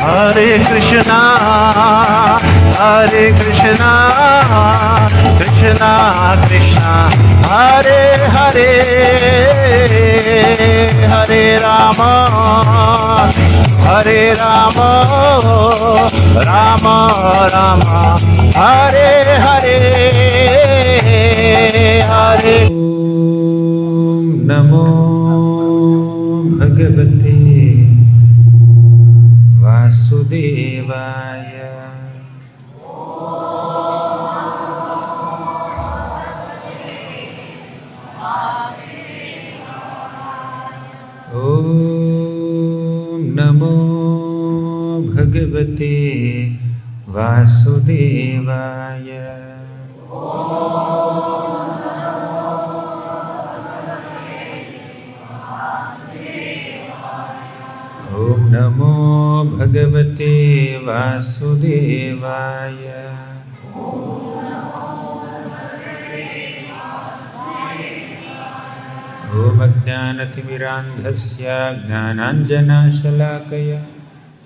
Hare Krishna, Hare Krishna, Krishna Krishna, Hare Hare, Hare Rama, Hare Rama, Rama Rama, Hare Hare, Hare. Om Namo Bhagavate Vasudevaya. Om Namo Bhagavate Vasudevaya. Om Namo Bhagavate Vasudevaya. Om Ajnanatimmirandhasya Gnananjanashalakaya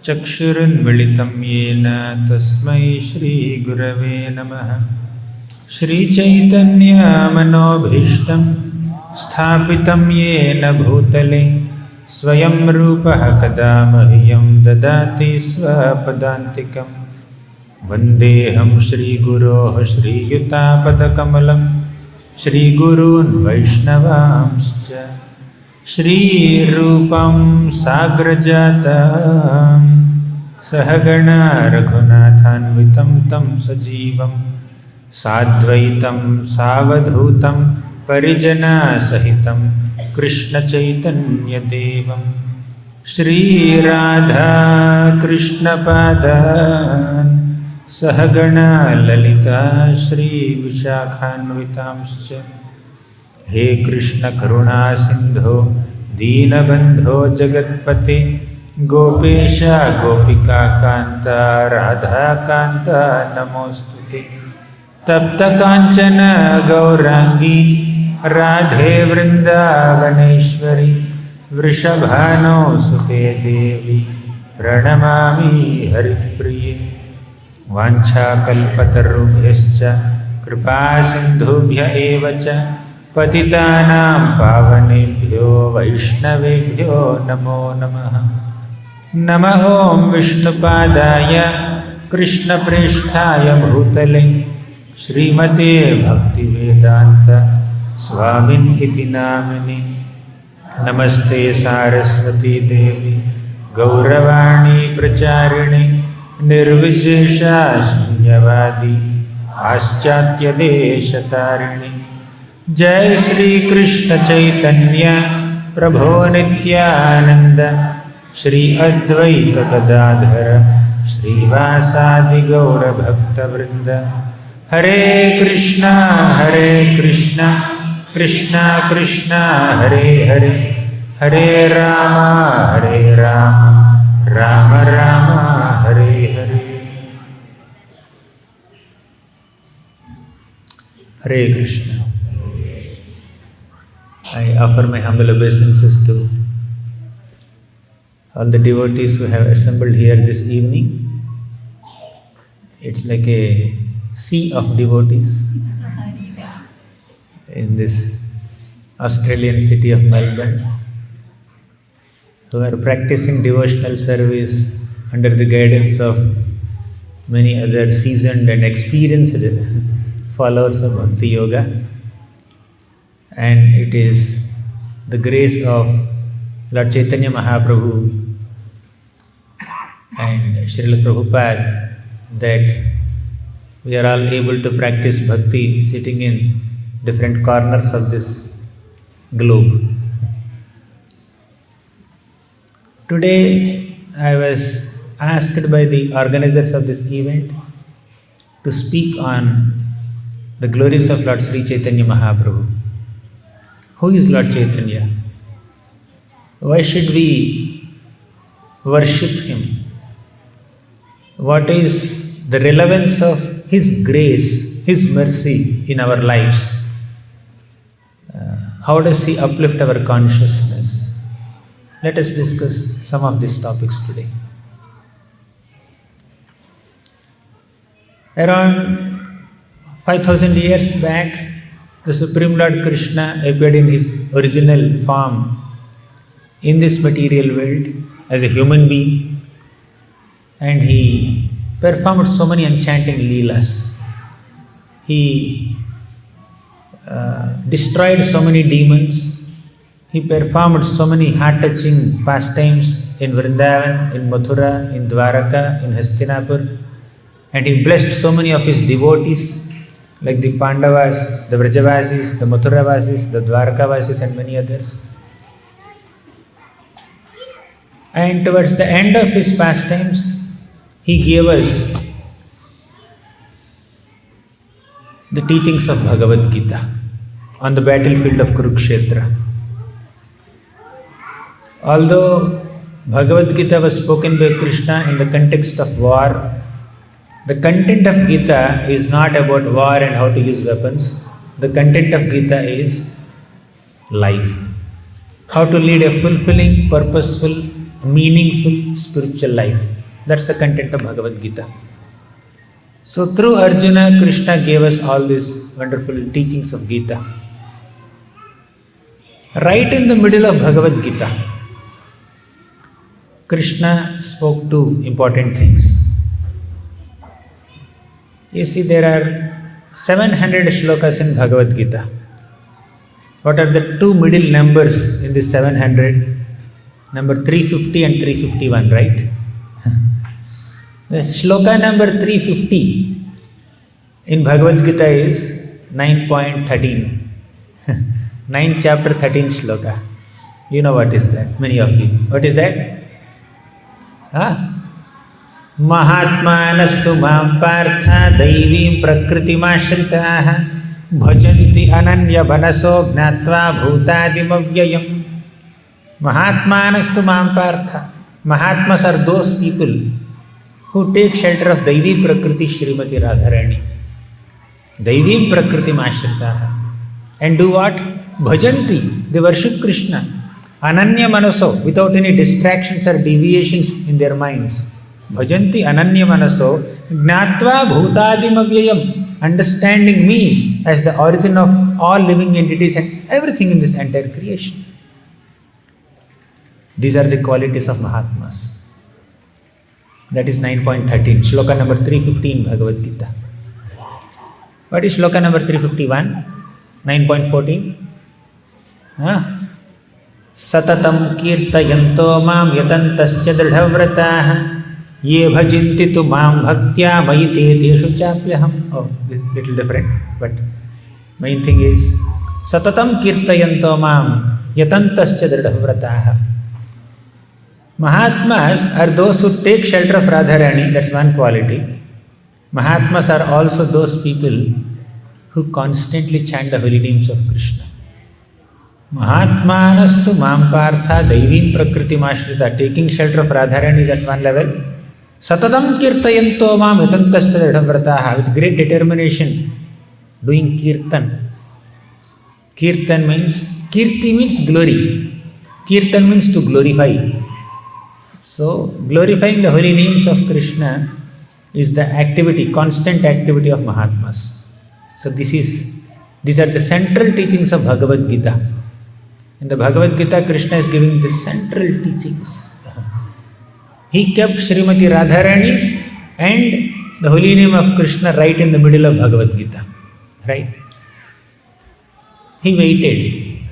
Chakshurunmilitam Yena Tasmai Shri Gurave Namaha. Shri Chaitanya Manobhishtam Sthapitam Yena Bhutale Swayam Rupaha Kada Mahyam Dadati Swapadantikam. Vandeham Shri Guroh Shri Yutapadakamalam Shri Gurun Vaishnavamscha Shri Rupam Sagrajatam Sahagana Raghunathanvitam Tam Sajivam Sadvaitam Savadhutam Parijana Sahitam Krishna Chaitanya Devam Shri Radha Krishna Padan Sahagana Lalita Shri Vishakhanvitamscha. He Krishna Karuna Sindho Deenabandho Jagatpate Gopesha Gopika Kanta Radha Kanta Namostute. Tapta Kanchana Gaurangi Radhe Vrindavaneshwari Vrishabhano Sute Devi Pranamami Haripriye. Vancha kalpatarubhyascha kripa sindhubhya evacha patitanam pavanebhyo vaishnavebhyo namo namaha. Namah Om Vishnupadaya Krishna Presthaya Bhutale Srimate Bhaktivedanta Swamin iti namini. Namaste Saraswati Devi Gauravani Pracharini Nirvishesha Shunyavadi Aschatya Deshatarini. Jai Shri Krishna Chaitanya Prabhu Nityananda Shri Advaita Gadadhara Shri Vasadi Gaura Bhakta Vrinda. Hare Krishna Krishna Krishna Hare Hare, Hare Rama Rama Rama Hare Hare. Hare Krishna. I offer my humble obeisances to all the devotees who have assembled here this evening. It's like a sea of devotees in this Australian city of Melbourne, who are practicing devotional service under the guidance of many other seasoned and experienced followers of Bhakti Yoga. And it is the grace of Lord Chaitanya Mahaprabhu and Srila Prabhupada that we are all able to practice bhakti sitting in different corners of this globe. Today I was asked by the organizers of this event to speak on the glories of Lord Sri Chaitanya Mahaprabhu. Who is Lord Chaitanya? Why should we worship him? What is the relevance of his grace, his mercy in our lives? How does he uplift our consciousness? Let us discuss some of these topics today. Around 5000 years back, the Supreme Lord Krishna appeared in his original form in this material world as a human being, and he performed so many enchanting leelas. He destroyed so many demons. He performed so many heart-touching pastimes in Vrindavan, in Mathura, in Dwaraka, in Hastinapur, and he blessed so many of his devotees like the Pandavas, the Vrajavasis, the Mathuravasis, the Dwarakavasis, and many others. And towards the end of his pastimes, he gave us the teachings of Bhagavad Gita on the battlefield of Kurukshetra. Although Bhagavad Gita was spoken by Krishna in the context of war, the content of Gita is not about war and how to use weapons. The content of Gita is life. How to lead a fulfilling, purposeful, meaningful spiritual life. That's the content of Bhagavad Gita. So through Arjuna, Krishna gave us all these wonderful teachings of Gita. Right in the middle of Bhagavad Gita, Krishna spoke two important things. You see, there are 700 shlokas in Bhagavad Gita. What are the two middle numbers in this 700? Number 350 and 351, right? The shloka number 350 in Bhagavad Gita is 9.13. 9 chapter 13 shloka. You know what is that? Many of you. What is that? Mahatmanastu mam partha daivim prakritimashritaah bhajanti ananya banaso gnatva bhutadimavyayam. Mahatmanastu mam partha. Mahatmas are those people who take shelter of Daivi Prakriti Srimati Radharani. Daivim Prakritimashritaah. And do what? Bhajanti. They worship Krishna. Ananya manaso, without any distractions or deviations in their minds. Bhajanti ananya manaso, gnatva bhutadimavyayam, understanding me as the origin of all living entities and everything in this entire creation. These are the qualities of Mahatmas. That is 9.13, shloka number 350 in Bhagavad Gita. What is shloka number 351? 9.14? Satatam kirtayanto mam yatantascha dridhavrataah ye bhajanti tu mam bhaktya mayite teshu chapyaham. Oh, little different, but main thing is Satatam kirtayanto mam yatantascha dridhavrataah. Mahatmas are those who take shelter of Radharani, that's one quality. Mahatmas are also those people who constantly chant the holy names of Krishna. Mahatmanastu mam partha daivim prakritimashrita, taking shelter of Radharani is at one level. Satatam kirtayanto mam yatantascha dridhavrataah, with great determination, doing kirtan. Kirtan means, kirti means glory. Kirtan means to glorify. So, glorifying the holy names of Krishna is the activity, constant activity of Mahatmas. So, these are the central teachings of Bhagavad Gita. In the Bhagavad Gita, Krishna is giving the central teachings. He kept Srimati Radharani and the holy name of Krishna right in the middle of Bhagavad Gita. Right? He waited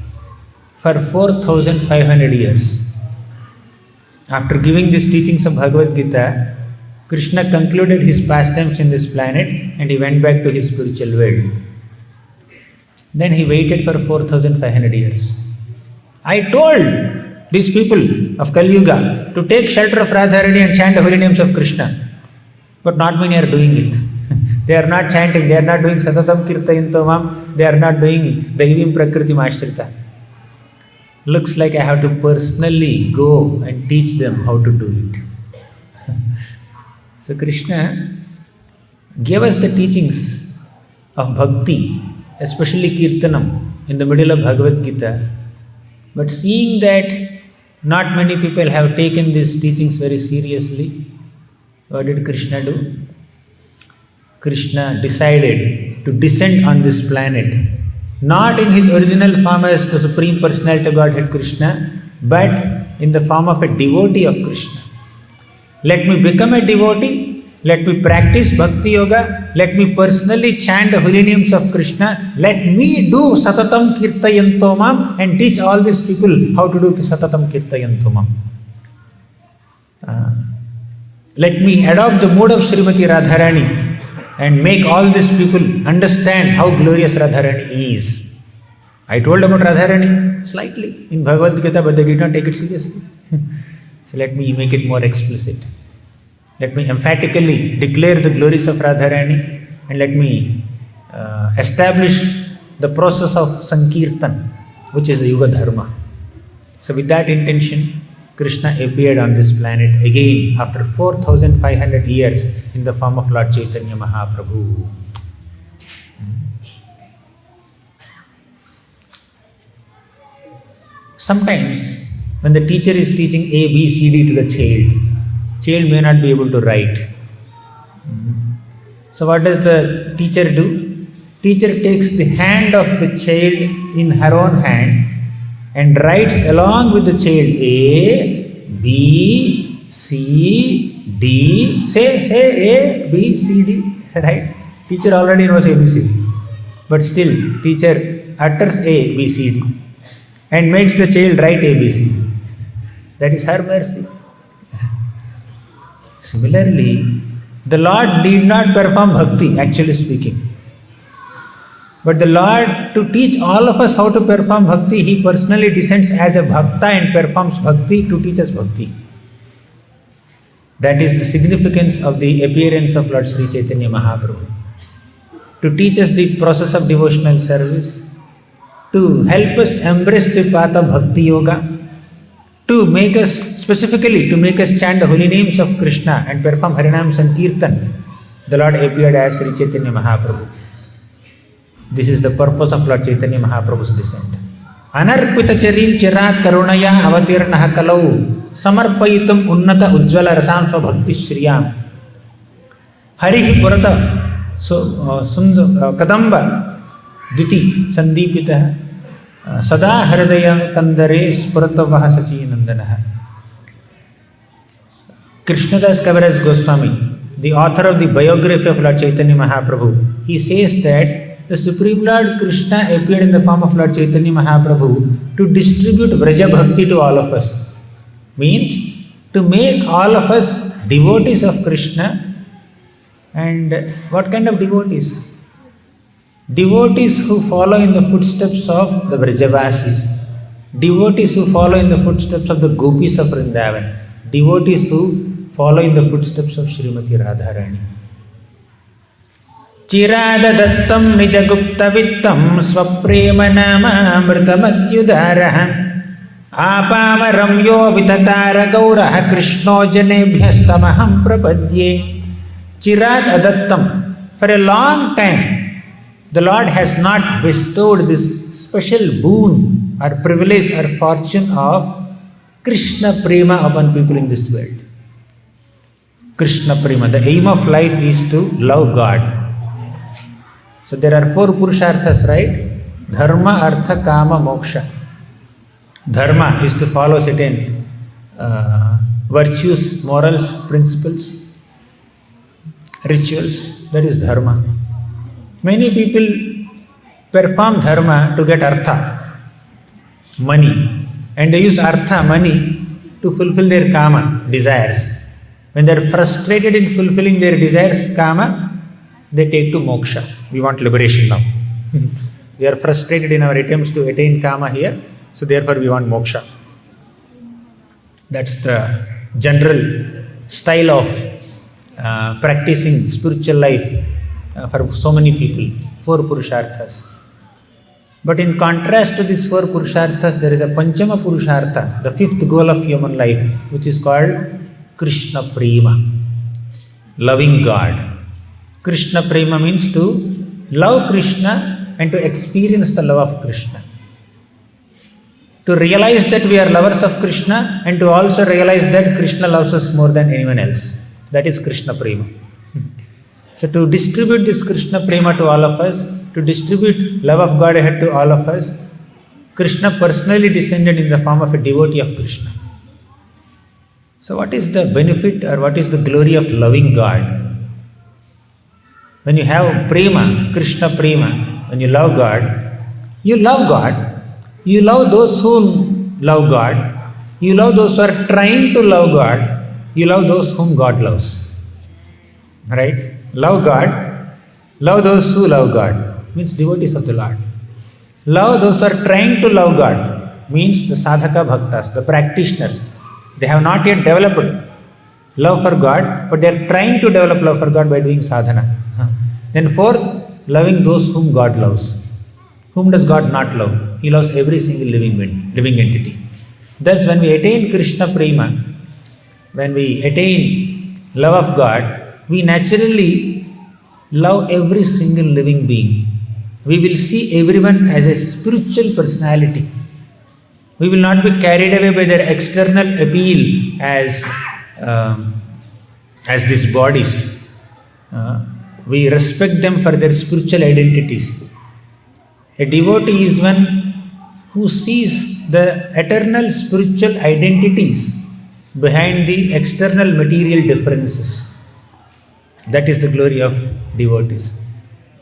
for 4,500 years. After giving these teachings of Bhagavad Gita, Krishna concluded his pastimes in this planet and he went back to his spiritual world. Then he waited for 4,500 years. I told these people of Kali Yuga to take shelter of Radharani and chant the holy names of Krishna. But not many are doing it. They are not chanting, they are not doing Satatam Kirtayanto Mam, they are not doing Daivim Prakriti Mashrita. Looks like I have to personally go and teach them how to do it. So Krishna gave us the teachings of Bhakti, especially Kirtanam, in the middle of Bhagavad Gita. But seeing that not many people have taken these teachings very seriously, what did Krishna do? Krishna decided to descend on this planet, not in his original form as the Supreme Personality of Godhead Krishna, but in the form of a devotee of Krishna. Let me become a devotee, let me practice Bhakti Yoga, let me personally chant the holy names of Krishna, let me do Satatam Kirtayantomam and teach all these people how to do Satatam Kirtayantomam. Let me adopt the mode of Srimati Radharani and make all these people understand how glorious Radharani is. I told about Radharani slightly in Bhagavad Gita, but they did not take it seriously. So let me make it more explicit. Let me emphatically declare the glories of Radharani and let me establish the process of Sankirtan, which is the Yuga Dharma. So with that intention, Krishna appeared on this planet again after 4,500 years in the form of Lord Chaitanya Mahaprabhu. Sometimes when the teacher is teaching A, B, C, D to the child may not be able to write. So what does the teacher do? Teacher takes the hand of the child in her own hand and writes along with the child A, B, C, D. Say A, B, C, D. Right? Teacher already knows ABC. But still, teacher utters A, B, C, D and makes the child write ABC. That is her mercy. Similarly, the Lord did not perform bhakti, actually speaking. But the Lord, to teach all of us how to perform bhakti, He personally descends as a bhakta and performs bhakti to teach us bhakti. That is the significance of the appearance of Lord Sri Chaitanya Mahaprabhu. To teach us the process of devotional service, to help us embrace the path of bhakti yoga, to make us, specifically to make us chant the holy names of Krishna and perform Harinam Sankirtan, the Lord appeared as Sri Chaitanya Mahaprabhu. This is the purpose of Lord Chaitanya Mahaprabhu's descent. Anarpita charim chirat karunaya avatirnaha kalau samarpayitum unnata ujjvala rasanfa bhakti shriyam harihi purata kadamba diti sandipitah sada hridaya kandare spuratavah sachinandanaha. Krishnadas Kaviraj Goswami, the author of the biography of Lord Chaitanya Mahaprabhu, he says that the Supreme Lord Krishna appeared in the form of Lord Chaitanya Mahaprabhu to distribute Vraja Bhakti to all of us. Means to make all of us devotees of Krishna. And what kind of devotees? Devotees who follow in the footsteps of the Vrajavasis. Devotees who follow in the footsteps of the Gopis of Vrindavan. Devotees who follow in the footsteps of Srimati Radharani. Chirada dattam nijagupta vittam swaprema nama amritamathyudaraha apama ramyo vitatara gauraha krishno janebhyastamaham prapadye. Chirad adattam. For a long time, the Lord has not bestowed this special boon or privilege or fortune of Krishna Prema upon people in this world. Krishna Prema. The aim of life is to love God. So there are 4 Purusharthas, right? Dharma, Artha, Kama, Moksha. Dharma is to follow certain virtues, morals, principles, rituals. That is Dharma. Many people perform Dharma to get Artha, money. And they use Artha, money, to fulfill their Kama, desires. When they are frustrated in fulfilling their desires, Kama, they take to moksha. We want liberation now. We are frustrated in our attempts to attain Kama here, so therefore we want moksha. That's the general style of practicing spiritual life for so many people. 4 Purusharthas. But in contrast to these 4 Purusharthas, there is a Panchama Purushartha, the 5th goal of human life, which is called Krishna Prema, loving God. Krishna Prema means to love Krishna and to experience the love of Krishna. To realize that we are lovers of Krishna and to also realize that Krishna loves us more than anyone else. That is Krishna Prema. So to distribute this Krishna prema to all of us, to distribute love of Godhead to all of us, Krishna personally descended in the form of a devotee of Krishna. So what is the benefit or what is the glory of loving God? When you have prema, Krishna prema, when you love God, you love God, you love those who love God, you love those who are trying to love God, you love those whom God loves. Right? Love God, love those who love God, means devotees of the Lord. Love those who are trying to love God, means the sadhaka bhaktas, the practitioners. They have not yet developed love for God, but they are trying to develop love for God by doing sadhana. Then fourth, loving those whom God loves. Whom does God not love? He loves every single living entity. Thus, when we attain Krishna prema, when we attain love of God, we naturally love every single living being. We will see everyone as a spiritual personality. We will not be carried away by their external appeal as these bodies. We respect them for their spiritual identities. A devotee is one who sees the eternal spiritual identities behind the external material differences. That is the glory of devotees.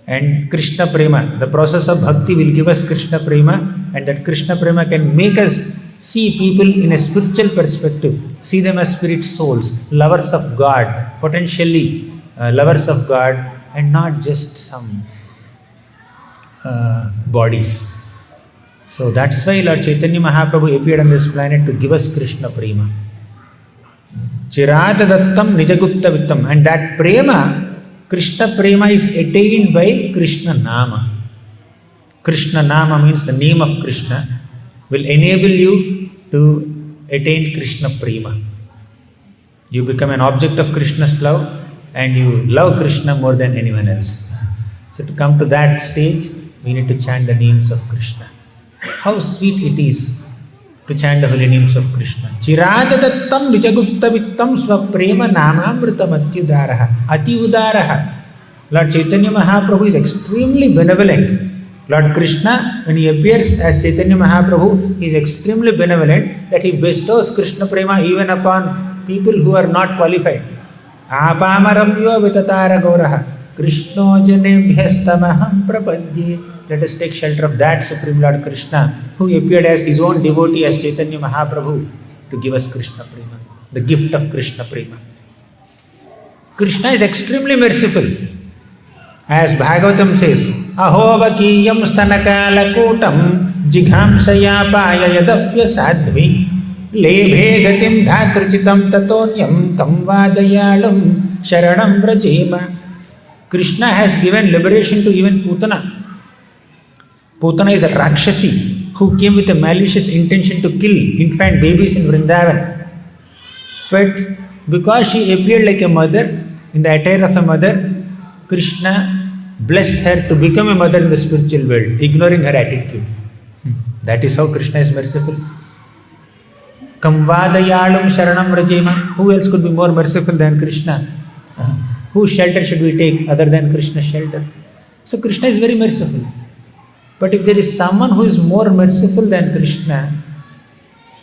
And Krishna prema, the process of bhakti will give us Krishna prema, and that Krishna prema can make us see people in a spiritual perspective, see them as spirit souls, lovers of God, potentially lovers of God, and not just some bodies. So that's why Lord Chaitanya Mahaprabhu appeared on this planet to give us Krishna prema. Chirata dattam nijagupta vittam. And that prema, Krishna prema, is attained by Krishna nama. Krishna nama means the name of Krishna will enable you to attain Krishna prema. You become an object of Krishna's love and you love Krishna more than anyone else. So to come to that stage, we need to chant the names of Krishna. How sweet it is to chant the holy names of Krishna. Chiradadattam vijagupta vittam swaprema namamritam atyudaraha. Ati udaraha. Lord Chaitanya Mahaprabhu is extremely benevolent. Lord Krishna, when he appears as Chaitanya Mahaprabhu, he is extremely benevolent that he bestows Krishna prema even upon people who are not qualified. Apamaramyo vitatara gauraha. Krishno janebhyastamaham prapadye. Let us take shelter of that Supreme Lord Krishna, who appeared as his own devotee as Chaitanya Mahaprabhu to give us Krishna prema, the gift of Krishna prema. Krishna is extremely merciful. As Bhagavatam says, Ahovakiyam stanakalakutam jighamsaya paya yadapya sadhvi lebhe gatim dhatrichitam tatonyam kamvadayalum sharanam vrajema. Krishna has given liberation to even Putana. Putana is a Rakshasi who came with a malicious intention to kill infant babies in Vrindavan. But because she appeared like a mother, in the attire of a mother, Krishna blessed her to become a mother in the spiritual world, ignoring her attitude. That is how Krishna is merciful. Kamvadayalum sharanam rajema. Who else could be more merciful than Krishna? Whose shelter should we take other than Krishna's shelter? So Krishna is very merciful. But if there is someone who is more merciful than Krishna,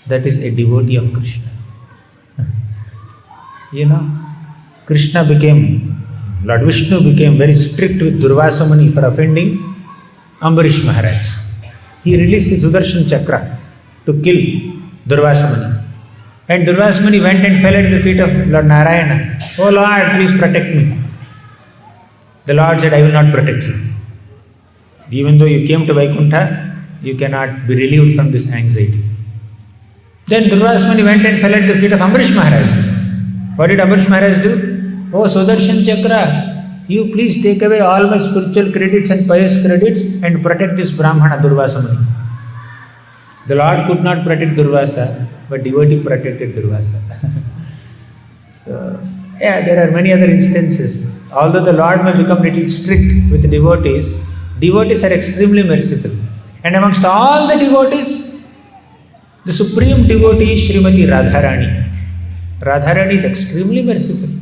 that is a devotee of Krishna. Krishna Lord Vishnu became very strict with Durvasa Muni for offending Ambarish Maharaj. He released his Sudarshan Chakra to kill Durvasa Muni. And Durvasa Muni went and fell at the feet of Lord Narayana. Oh Lord, please protect me. The Lord said, I will not protect you. Even though you came to Vaikuntha, you cannot be relieved from this anxiety. Then Durvasa Muni went and fell at the feet of Ambarish Maharaj. What did Ambarish Maharaj do? Oh Sudarshan Chakra, you please take away all my spiritual credits and pious credits and protect this Brahmana Durvasa Muni. The Lord could not protect Durvasa, but devotee protected Durvasa. So, there are many other instances. Although the Lord may become little strict with devotees, devotees are extremely merciful. And amongst all the devotees, the supreme devotee is Srimati Radharani. Radharani is extremely merciful.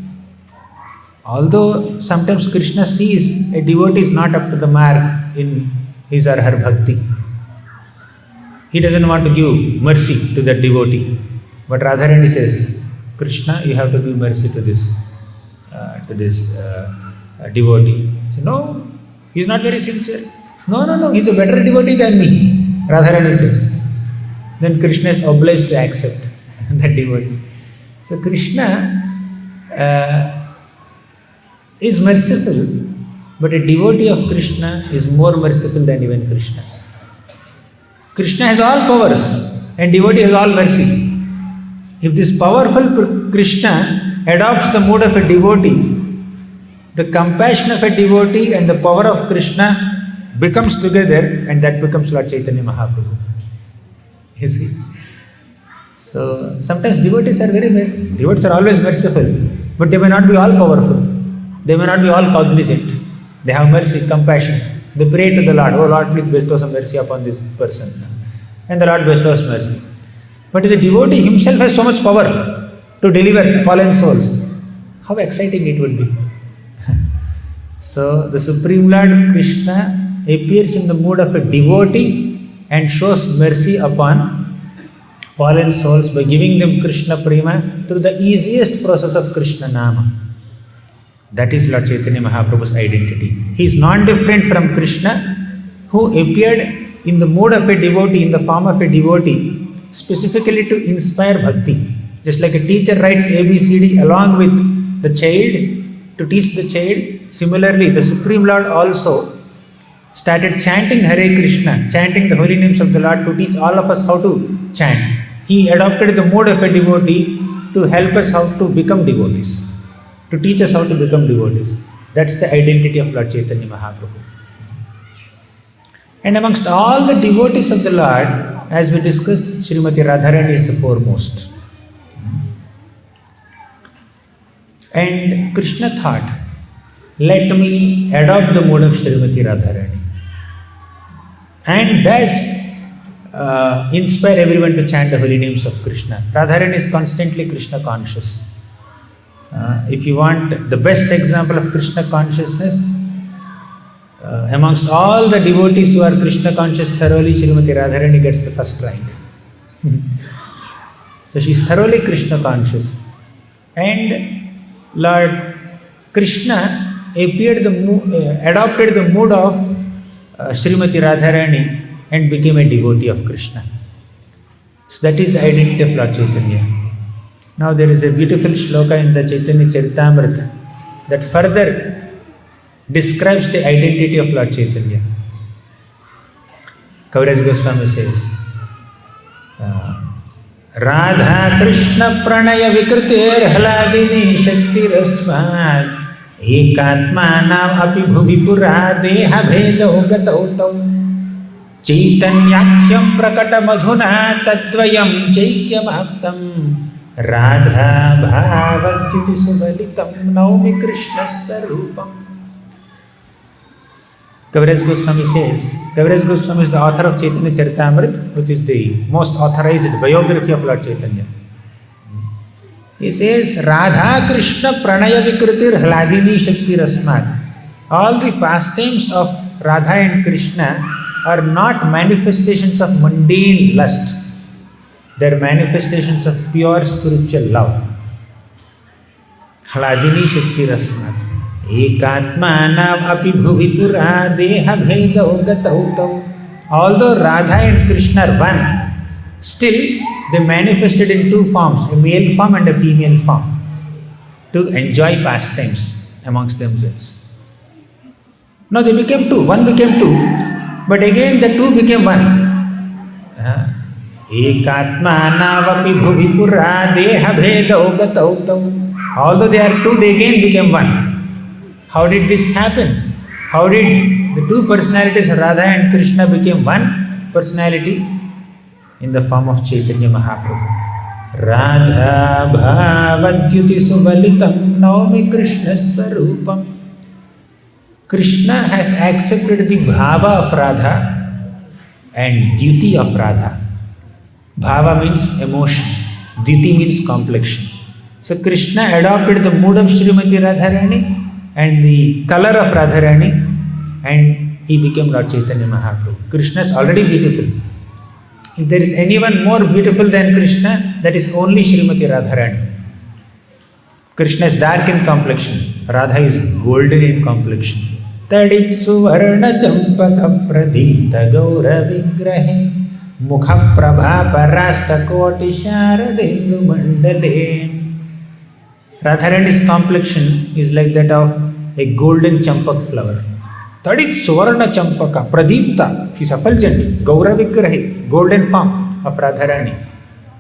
Although sometimes Krishna sees a devotee is not up to the mark in his or her bhakti, he doesn't want to give mercy to that devotee. But Radharani says, Krishna, you have to give mercy to this devotee. So, no, he is not very sincere. No, he is a better devotee than me, Radharani says. Then Krishna is obliged to accept that devotee. So Krishna is merciful, but a devotee of Krishna is more merciful than even Krishna. Krishna has all powers and devotee has all mercy. If this powerful Krishna adopts the mood of a devotee, the compassion of a devotee and the power of Krishna becomes together, and that becomes Lord Chaitanya Mahaprabhu. You see? So sometimes devotees are always merciful, but they may not be all powerful. They may not be all cognizant. They have mercy, compassion. They pray to the Lord, oh Lord, please bestow some mercy upon this person. And the Lord bestows mercy. But if the devotee himself has so much power to deliver fallen souls, how exciting it would be. So the Supreme Lord Krishna appears in the mood of a devotee and shows mercy upon fallen souls by giving them Krishna Prema through the easiest process of Krishna Nama. That is Lord Chaitanya Mahaprabhu's identity. He is non-different from Krishna, who appeared in the mood of a devotee, in the form of a devotee, specifically to inspire bhakti. Just like a teacher writes ABCD along with the child to teach the child, similarly the Supreme Lord also started chanting Hare Krishna, chanting the holy names of the Lord to teach all of us how to chant. He adopted the mode of a devotee to help us how to become devotees, to teach us how to become devotees. That's the identity of Lord Chaitanya Mahaprabhu. And amongst all the devotees of the Lord, as we discussed, Srimati Radharani is the foremost. And Krishna thought, let me adopt the mode of Srimati Radharani and thus inspire everyone to chant the holy names of Krishna. Radharani is constantly Krishna conscious. If you want the best example of Krishna consciousness, amongst all the devotees who are Krishna conscious thoroughly, Srimati Radharani gets the first rank. So she is thoroughly Krishna conscious. And Lord Krishna adopted the mood of Srimati Radharani and became a devotee of Krishna. So that is the identity of Lord Chaitanya. Now there is a beautiful shloka in the Chaitanya Charitamrita that further describes the identity of Lord Chaitanya. Kaviraj Goswami says, Radha Krishna Pranaya Vikritir Haladini Shakti Rasmat Ekatmanam Api Bhuvipura Deha Bhedo Gatautam Chaitanyakhyam Prakata Madhuna Tadvayam Chaikyamaptam Radha Bhavatyuti Sumalitam Naumi Krishna Sarupam. Kaviraj Goswami says, Kaviraj Goswami is the author of Chaitanya Charitamrita, which is the most authorized biography of Lord Chaitanya. He says, Radha Krishna Pranaya Vikritir Hladini Shakti Rasmat. All the pastimes of Radha and Krishna are not manifestations of mundane lust. They are manifestations of pure spiritual love. Hladini Shakti Rasmat. Ekatmanam api bhuvipura deha bhedau gatautam. Although Radha and Krishna are one, still they manifested in two forms, a male form and a female form, to enjoy pastimes amongst themselves. Now they became two, one became two, but again the two became one. Ekatmanam api bhuvipura deha bhedau gatautam. Although they are two, they again became one. How did this happen? How did the two personalities, Radha and Krishna, became one personality? In the form of Chaitanya Mahaprabhu. Radha Bhavadyuti Subalitam Naumi Krishna Swarupam. Krishna has accepted the bhava of Radha and duty of Radha. Bhava means emotion, duty means complexion. So Krishna adopted the mood of Srimati Radharani and the color of Radharani, and he became Lord Chaitanya Mahaprabhu. Krishna is already beautiful. If there is anyone more beautiful than Krishna, that is only Srimati Radharani. Krishna is dark in complexion, Radha is golden in complexion. Tadit suvarna champaka pradita gaura vigrahe mukha prabha parasta koti sharadindu mandale. Radharani's complexion is like that of a golden champak flower. Tadit suvarna champaka pradipta, she is effulgent, gaura vigrahe, golden form of Radharani.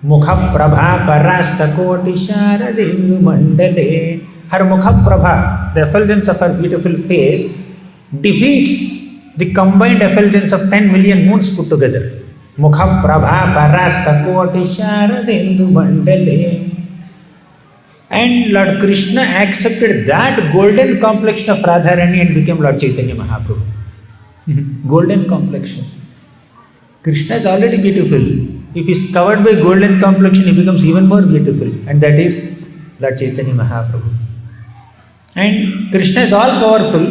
Mukha prabha parasta koti sharadindu mandale. Her mukha prabha, the effulgence of her beautiful face, defeats the combined effulgence of 10 million moons put together. Mukha prabha parasta koti sharadindu mandale. And Lord Krishna accepted that golden complexion of Radharani and became Lord Chaitanya Mahaprabhu. Golden complexion. Krishna is already beautiful. If he is covered by golden complexion, he becomes even more beautiful. And that is Lord Chaitanya Mahaprabhu. And Krishna is all powerful,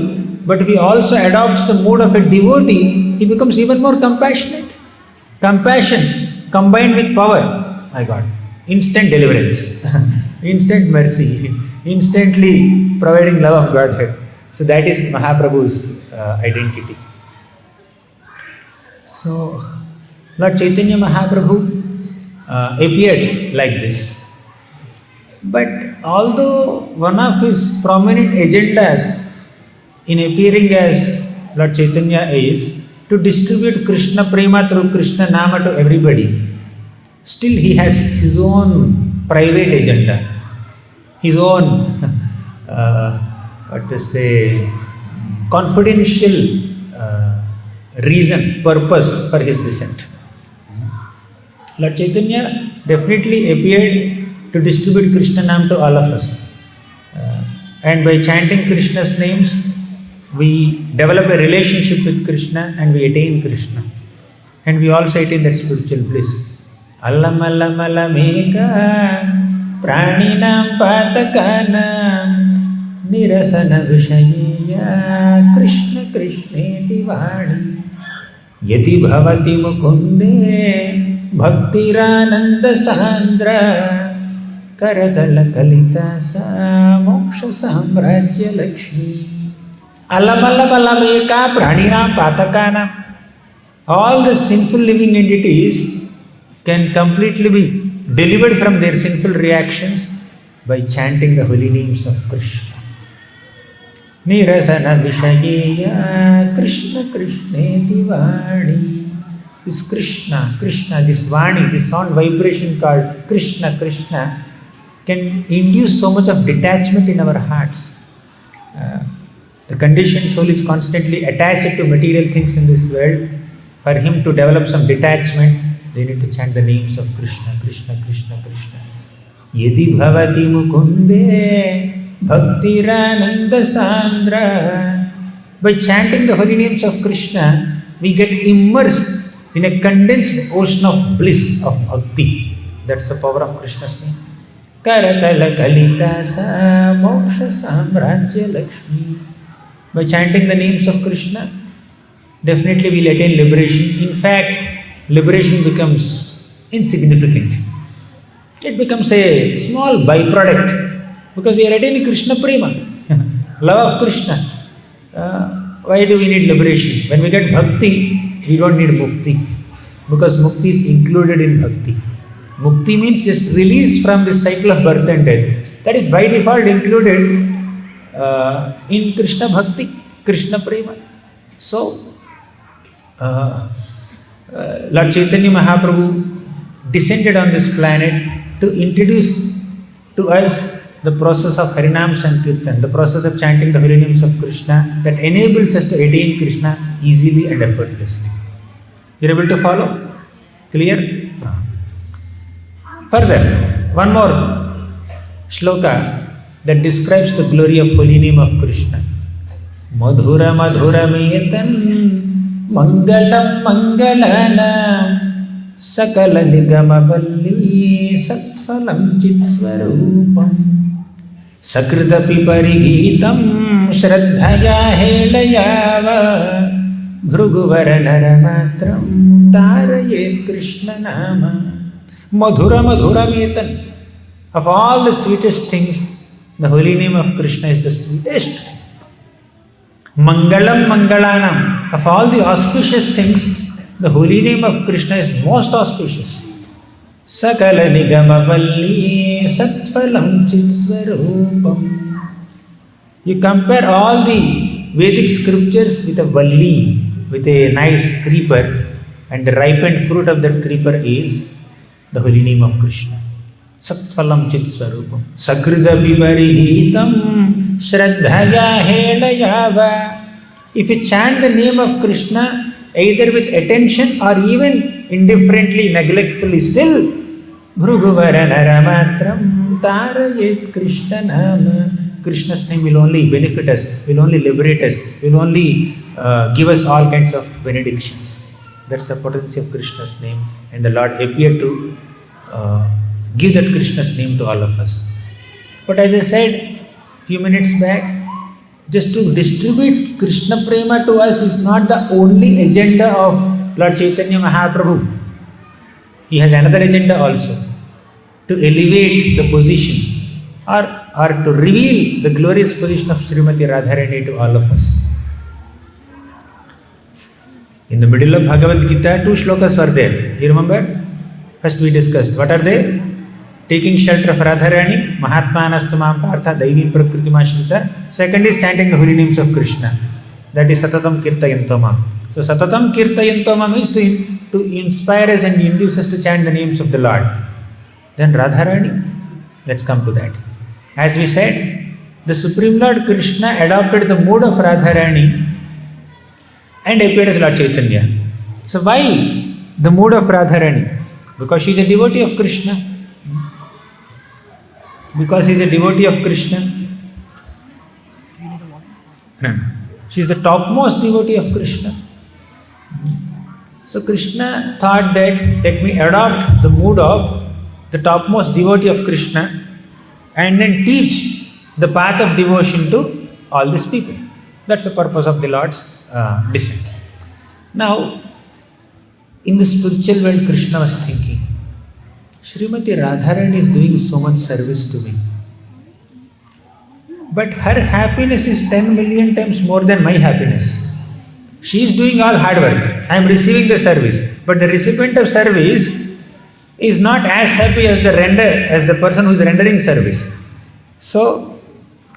but if he also adopts the mood of a devotee, he becomes even more compassionate. Compassion combined with power, my God, instant deliverance, instant mercy, instantly providing love of Godhead. So that is Mahaprabhu's identity. So Lord Chaitanya Mahaprabhu appeared like this. But although one of his prominent agendas in appearing as Lord Chaitanya is to distribute Krishna Prema through Krishna Nama to everybody, still he has his own private agenda, his own, confidential reason, purpose for his descent. Lord Chaitanya definitely appeared to distribute Krishna Nam to all of us. And by chanting Krishna's names, we develop a relationship with Krishna and we attain Krishna. And we also attain that spiritual bliss. Allam allam allameka praninam patakanam nirasana vishayeya Krishna Krishneti vani yati bhavati mukunde bhaktirananda sandra Karatala kalita sa moksha samrajya lakshmi. Allam allam allameka praninam patakanam. All the sinful living entities can completely be delivered from their sinful reactions by chanting the holy names of Krishna. Nirasana vishayeya Krishna Krishneti vani. This Krishna, this Vani, this sound vibration called Krishna, Krishna, can induce so much of detachment in our hearts. The conditioned soul is constantly attached to material things in this world. For him to develop some detachment, they need to chant the names of Krishna, Krishna, Krishna, Krishna. Yadi bhavati mukunde bhaktirananda sandra. By chanting the holy names of Krishna, we get immersed in a condensed ocean of bliss, of bhakti. That's the power of Krishna's name. Karatala kalita sa moksha samrajya lakshmi. By chanting the names of Krishna, definitely we will attain liberation. In fact, liberation becomes insignificant. It becomes a small byproduct because we are attaining Krishna Prema, love of Krishna. Why do we need liberation? When we get bhakti, we don't need mukti because mukti is included in bhakti. Mukti means just release from this cycle of birth and death. That is by default included in Krishna Bhakti, Krishna Prema. So, Lord Chaitanya Mahaprabhu descended on this planet to introduce to us the process of Harinam Sankirtan, the process of chanting the holy names of Krishna that enables us to attain Krishna easily and effortlessly. You are able to follow? Clear? Further, one more shloka that describes the glory of holy name of Krishna. Madhura madhura metan mangalam mangalana Sakala nigama valli satphalam chitsvarupam Sakritapi parigitam shraddhaya helayava Bhruguvara naramatram tarayet Krishna nama Madhura madhurametan. Of all the sweetest things, the holy name of Krishna is the sweetest. Mangalam mangalanam. Of all the auspicious things, the holy name of Krishna is most auspicious. Sakala nigama valli satphalam chitsvarupam. You compare all the Vedic scriptures with a valli, with a nice creeper, and the ripened fruit of that creeper is the holy name of Krishna. Satphalam chitsvarupam. Sakrita viparihitam shraddhaya helayava. If you chant the name of Krishna either with attention or even indifferently, neglectfully, still Bhruguvara naramatram tarayet Krishna nama. Krishna's name will only benefit us, will only liberate us, will only give us all kinds of benedictions. That's the potency of Krishna's name, and the Lord appeared to give that Krishna's name to all of us. But as I said few minutes back, just to distribute Krishna Prema to us is not the only agenda of Lord Chaitanya Mahaprabhu. He has another agenda also, to elevate the position or to reveal the glorious position of Srimati Radharani to all of us. In the middle of Bhagavad Gita, 2 shlokas were there. You remember? First we discussed. What are they? Taking shelter of Radharani, Mahatmanastu Mam Partha, Daivim Prakriti Mashrita. Second is chanting the holy names of Krishna. That is Satatam Kirtayantomam. So Satatam Kirtayantomam is to inspire us and induce us to chant the names of the Lord. Then Radharani, let's come to that. As we said, the Supreme Lord Krishna adopted the mood of Radharani and appeared as Lord Chaitanya. So why the mood of Radharani? Because she is a devotee of Krishna. Because he is a devotee of Krishna. She is the topmost devotee of Krishna. So Krishna thought that let me adopt the mood of the topmost devotee of Krishna and then teach the path of devotion to all these people. That's the purpose of the Lord's descent. Now, in the spiritual world, Krishna was thinking, Srimati Radharani is doing so much service to me. But her happiness is 10 million times more than my happiness. She is doing all hard work. I am receiving the service. But the recipient of service is not as happy as the person who is rendering service. So,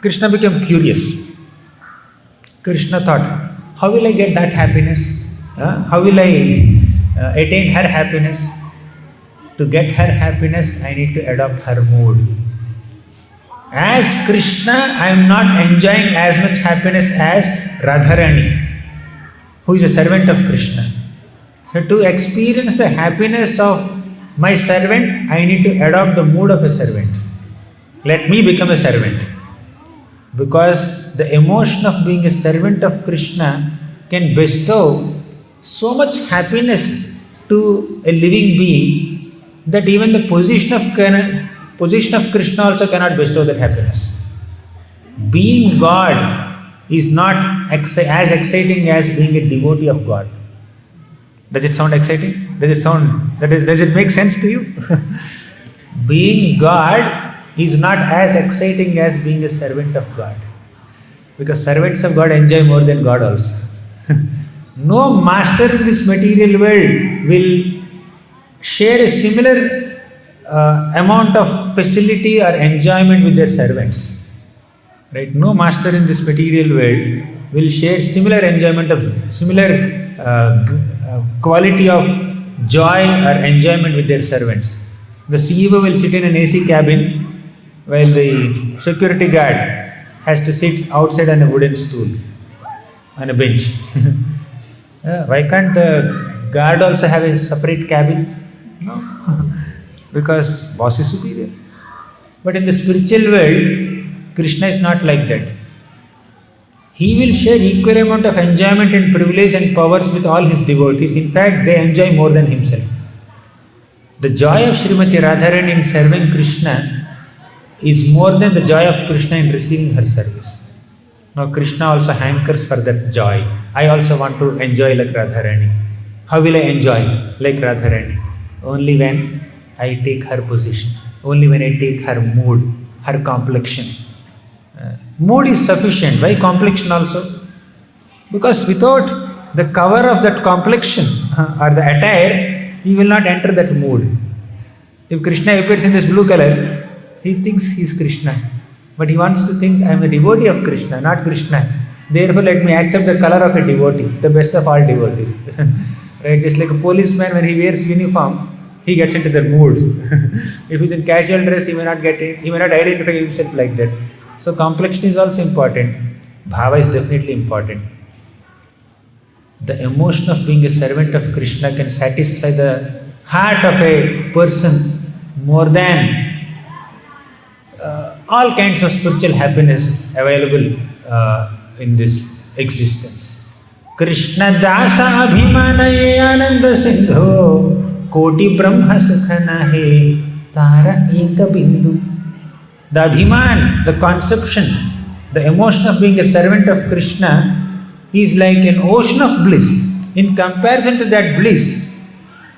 Krishna became curious. Krishna thought, how will I get that happiness? How will I attain her happiness? To get her happiness, I need to adopt her mood. As Krishna, I am not enjoying as much happiness as Radharani, who is a servant of Krishna. So to experience the happiness of my servant, I need to adopt the mood of a servant. Let me become a servant. Because the emotion of being a servant of Krishna can bestow so much happiness to a living being that even the position of Krishna also cannot bestow that happiness. Being God is not as exciting as being a devotee of God. Does it sound exciting? Does it make sense to you? Being God is not as exciting as being a servant of God. Because servants of God enjoy more than God also. No master in this material world will share a similar amount of facility or enjoyment with their servants. Right? No master in this material world will share similar enjoyment of quality of joy or enjoyment with their servants. The CEO will sit in an AC cabin while the security guard has to sit outside on a wooden stool, on a bench. Why can't the guard also have a separate cabin? No. Because boss is superior. But in the spiritual world, Krishna is not like that. He will share equal amount of enjoyment and privilege and powers with all his devotees. In fact, they enjoy more than himself. The joy of Srimati Radharani in serving Krishna is more than the joy of Krishna in receiving her service. Now Krishna also hankers for that joy. I also want to enjoy like Radharani. How will I enjoy like Radharani? Only when I take her position. Only when I take her mood, her complexion. Mood is sufficient. Why complexion also? Because without the cover of that complexion or the attire, he will not enter that mood. If Krishna appears in this blue color, he thinks he is Krishna. But he wants to think, I am a devotee of Krishna, not Krishna. Therefore, let me accept the color of a devotee, the best of all devotees. Right? Just like a policeman, when he wears uniform, he gets into the mood. If he is in casual dress, he may not get it. He may not identify himself like that. So complexion is also important. Bhava is definitely important. The emotion of being a servant of Krishna can satisfy the heart of a person more than all kinds of spiritual happiness available in this existence. Krishna dasa abhimanaye ananda sindho koti brahma sukha nahe tara eka bindu. The abhiman, the conception, the emotion of being a servant of Krishna is like an ocean of bliss. In comparison to that bliss,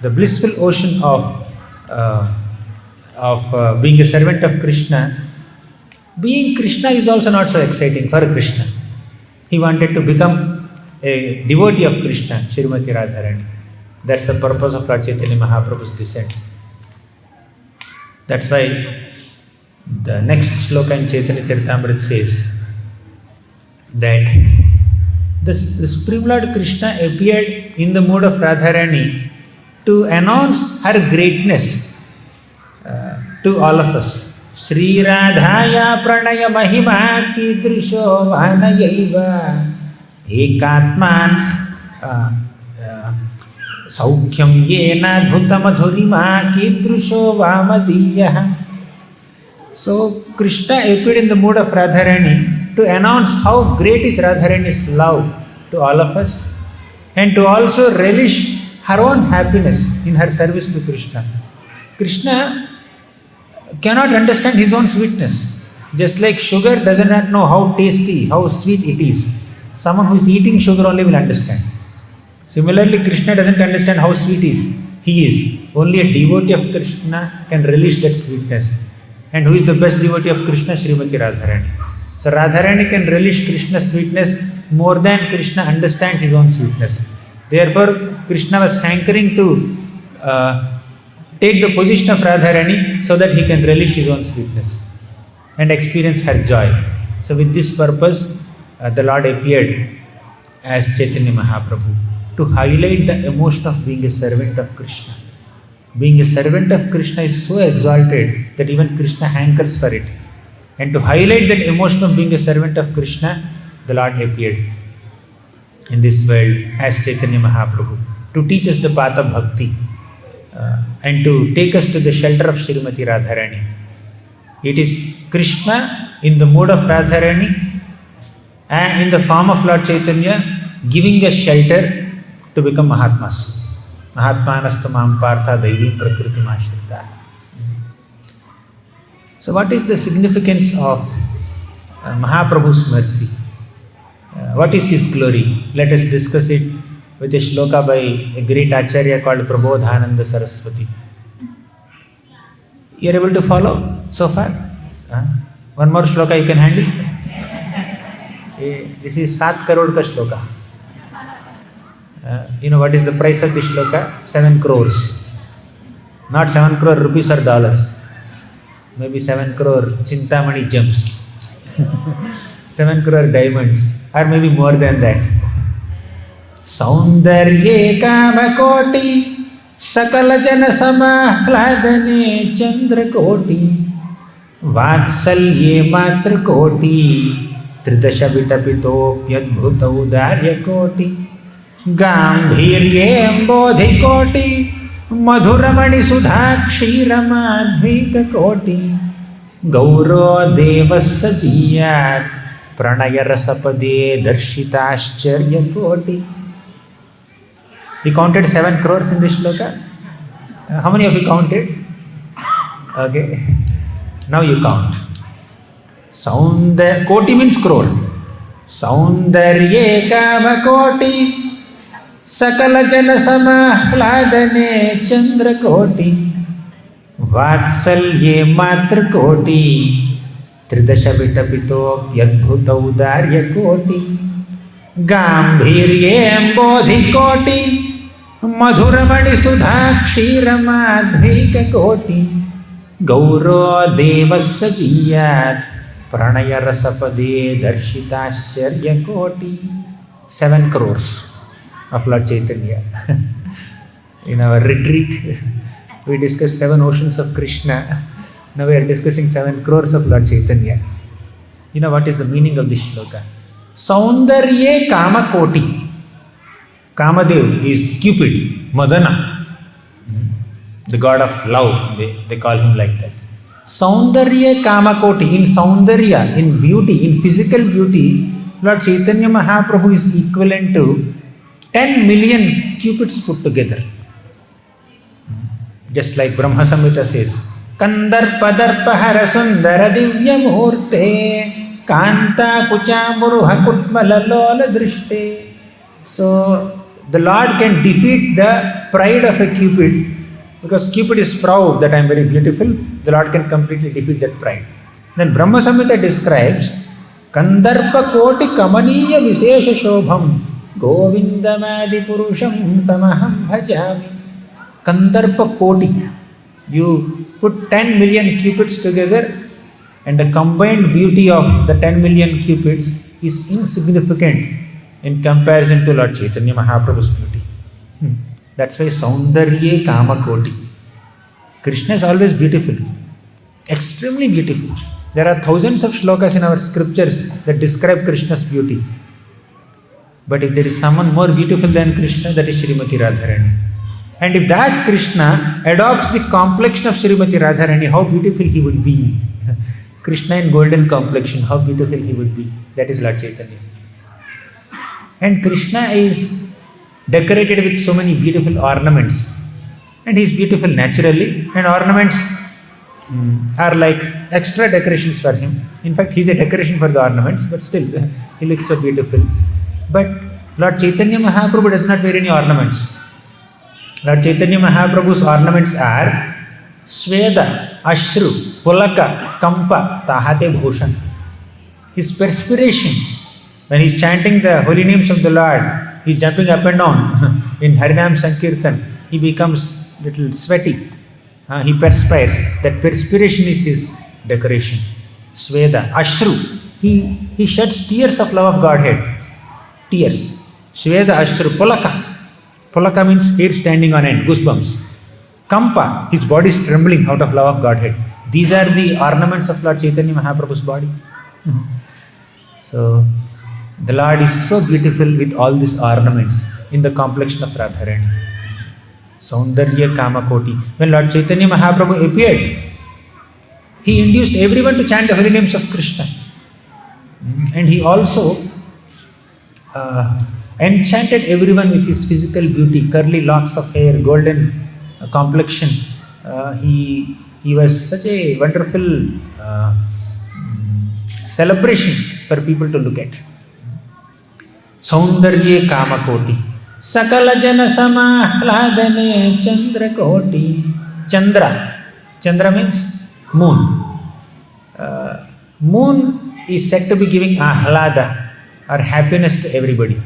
the blissful ocean of being a servant of Krishna, being Krishna is also not so exciting for Krishna. He wanted to become a devotee of Krishna, Srimati Radharani. That's the purpose of Lord Chaitanya Mahaprabhu's descent. That's why the next sloka in Chaitanya Charitamrita says that the Supreme Lord Krishna appeared in the mood of Radharani to announce her greatness to all of us. Sri Radhaya Pranaya Mahima Kidrisho Vanayaiva Ekatman Saukhyam Yena Bhutamadhurima Kidrisho Vamadiya. So Krishna appeared in the mood of Radharani to announce how great is Radharani's love to all of us and to also relish her own happiness in her service to Krishna. Krishna cannot understand his own sweetness. Just like sugar does not know how tasty, how sweet it is. Someone who is eating sugar only will understand. Similarly, Krishna doesn't understand how sweet he is. Only a devotee of Krishna can relish that sweetness. And who is the best devotee of Krishna? Srimati Radharani. So Radharani can relish Krishna's sweetness more than Krishna understands his own sweetness. Therefore, Krishna was hankering to take the position of Radharani so that he can relish his own sweetness and experience her joy. So with this purpose, the Lord appeared as Chaitanya Mahaprabhu to highlight the emotion of being a servant of Krishna. Being a servant of Krishna is so exalted that even Krishna hankers for it. And to highlight that emotion of being a servant of Krishna, the Lord appeared in this world as Chaitanya Mahaprabhu to teach us the path of bhakti and to take us to the shelter of Srimati Radharani. It is Krishna in the mood of Radharani and in the form of Lord Chaitanya giving us shelter to become Mahatmas. Mahatmanastamam partha daivim prakritim ashrita. So what is the significance of Mahaprabhu's mercy? What is his glory? Let us discuss it with a shloka by a great acharya called Prabodhananda Saraswati. You are able to follow so far? One more shloka you can handle? This is 7 crore ka shloka. You know what is the price of this shloka? 7 crores. Not 7 crore rupees or dollars. Maybe 7 crore Chintamani gems. 7 crore diamonds. Or maybe more than that. Saundarye kamakoti sakala jana samahladane chandra koti vatsalye matra koti tridasha vitapito pyadbhuta udarya koti gambhirye ambodhi koti madhuramani sudha kshiramadhvika koti gauro devassa jiyat pranaya rasapade darshita ascharya koti. He counted 7 crores in this shloka. How many of you counted? Okay. Now you count. Koti means crore. Saundarye kama koti, sakala jana samahladane chandra koti, vatsalye matra koti, tridasha vitapito yadbhuta udarya koti, gambhirye ambodhi koti, madhuramani sudha kshira madhvika koti, gauro devasya jiyat pranaya rasapade darshitascharya koti. 7 crores of Lord Chaitanya. In our retreat, we discussed 7 oceans of Krishna. Now we are discussing 7 crores of Lord Chaitanya. You know what is the meaning of this shloka? Saundarye kama koti. Kamadev is Cupid, Madana, the god of love. They call him like that. Saundarya kama koti. In Saundarya, in beauty, in physical beauty, Lord Chaitanya Mahaprabhu is equivalent to 10 million cupids put together. Just like Brahma Samhita says, Kandarpa darpa hara sundara divya muhurte kanta kucha muruha kutmala lola drishte. So the Lord can defeat the pride of a Cupid, because Cupid is proud that I am very beautiful. The Lord can completely defeat that pride. Then Brahma Samhita describes Kandarpa koti kamaniya visesha shobham govindamadi purusham tamaham bhajami. Kandarpa koti. You put 10 million cupids together and the combined beauty of the 10 million cupids is insignificant in comparison to Lord Chaitanya Mahaprabhu's beauty. That's why Saundarye Kama Koti. Krishna is always beautiful, extremely beautiful. There are thousands of shlokas in our scriptures that describe Krishna's beauty. But if there is someone more beautiful than Krishna, that is Srimati Radharani. And if that Krishna adopts the complexion of Srimati Radharani, how beautiful he would be. Krishna in golden complexion, how beautiful he would be. That is Lord Chaitanya. And Krishna is decorated with so many beautiful ornaments. And he is beautiful naturally. And ornaments are like extra decorations for him. In fact, he is a decoration for the ornaments, but still, he looks so beautiful. But Lord Chaitanya Mahaprabhu does not wear any ornaments. Lord Chaitanya Mahaprabhu's ornaments are Sweda, Ashru, Pulaka, Kampa, Tahate Bhushan. His perspiration, when he is chanting the holy names of the Lord, he is jumping up and down in Harinam Sankirtan, he becomes little sweaty. He perspires. That perspiration is his decoration. Sweda, Ashru. He sheds tears of love of Godhead. Tears. Sweda, Ashru, Pulaka. Pulaka means hair standing on end, goosebumps. Kampa, his body is trembling out of love of Godhead. These are the ornaments of Lord Chaitanya Mahaprabhu's body. So, the Lord is so beautiful with all these ornaments in the complexion of Radharani. Saundarya Kama Koti. When Lord Chaitanya Mahaprabhu appeared, he induced everyone to chant the holy names of Krishna. And he also enchanted everyone with his physical beauty, curly locks of hair, golden complexion. He was such a wonderful celebration for people to look at. Saundarye Kama Koti. Sakala Jana Samahladane Chandra Koti. Chandra. Chandra means moon. Moon is said to be giving ahlada or happiness to everybody.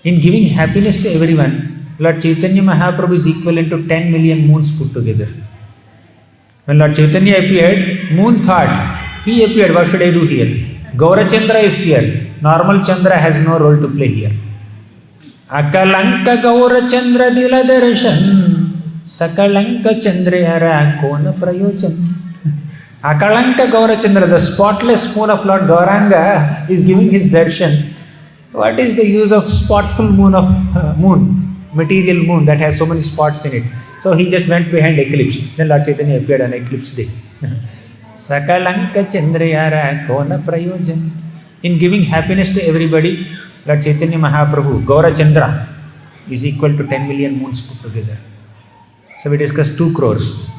In giving happiness to everyone, Lord Chaitanya Mahaprabhu is equivalent to 10 million moons put together. When Lord Chaitanya appeared, moon thought, he appeared, what should I do here? Gaurachandra is here. Normal Chandra has no role to play here. Akalanka Gaurachandra Dila Darshan Sakalanka Chandrayara Kona Prayojan. Akalanka Gaurachandra, the spotless moon of Lord Gauranga, is giving his darshan. What is the use of spotful moon of material moon that has so many spots in it? So he just went behind eclipse. Then Lord Chaitanya appeared on eclipse day. Sakalanka Chandrayara Kona Prayojan. In giving happiness to everybody, Lord Chaitanya Mahaprabhu, Gaurachandra, is equal to 10 million moons put together. So we discussed 2 crores.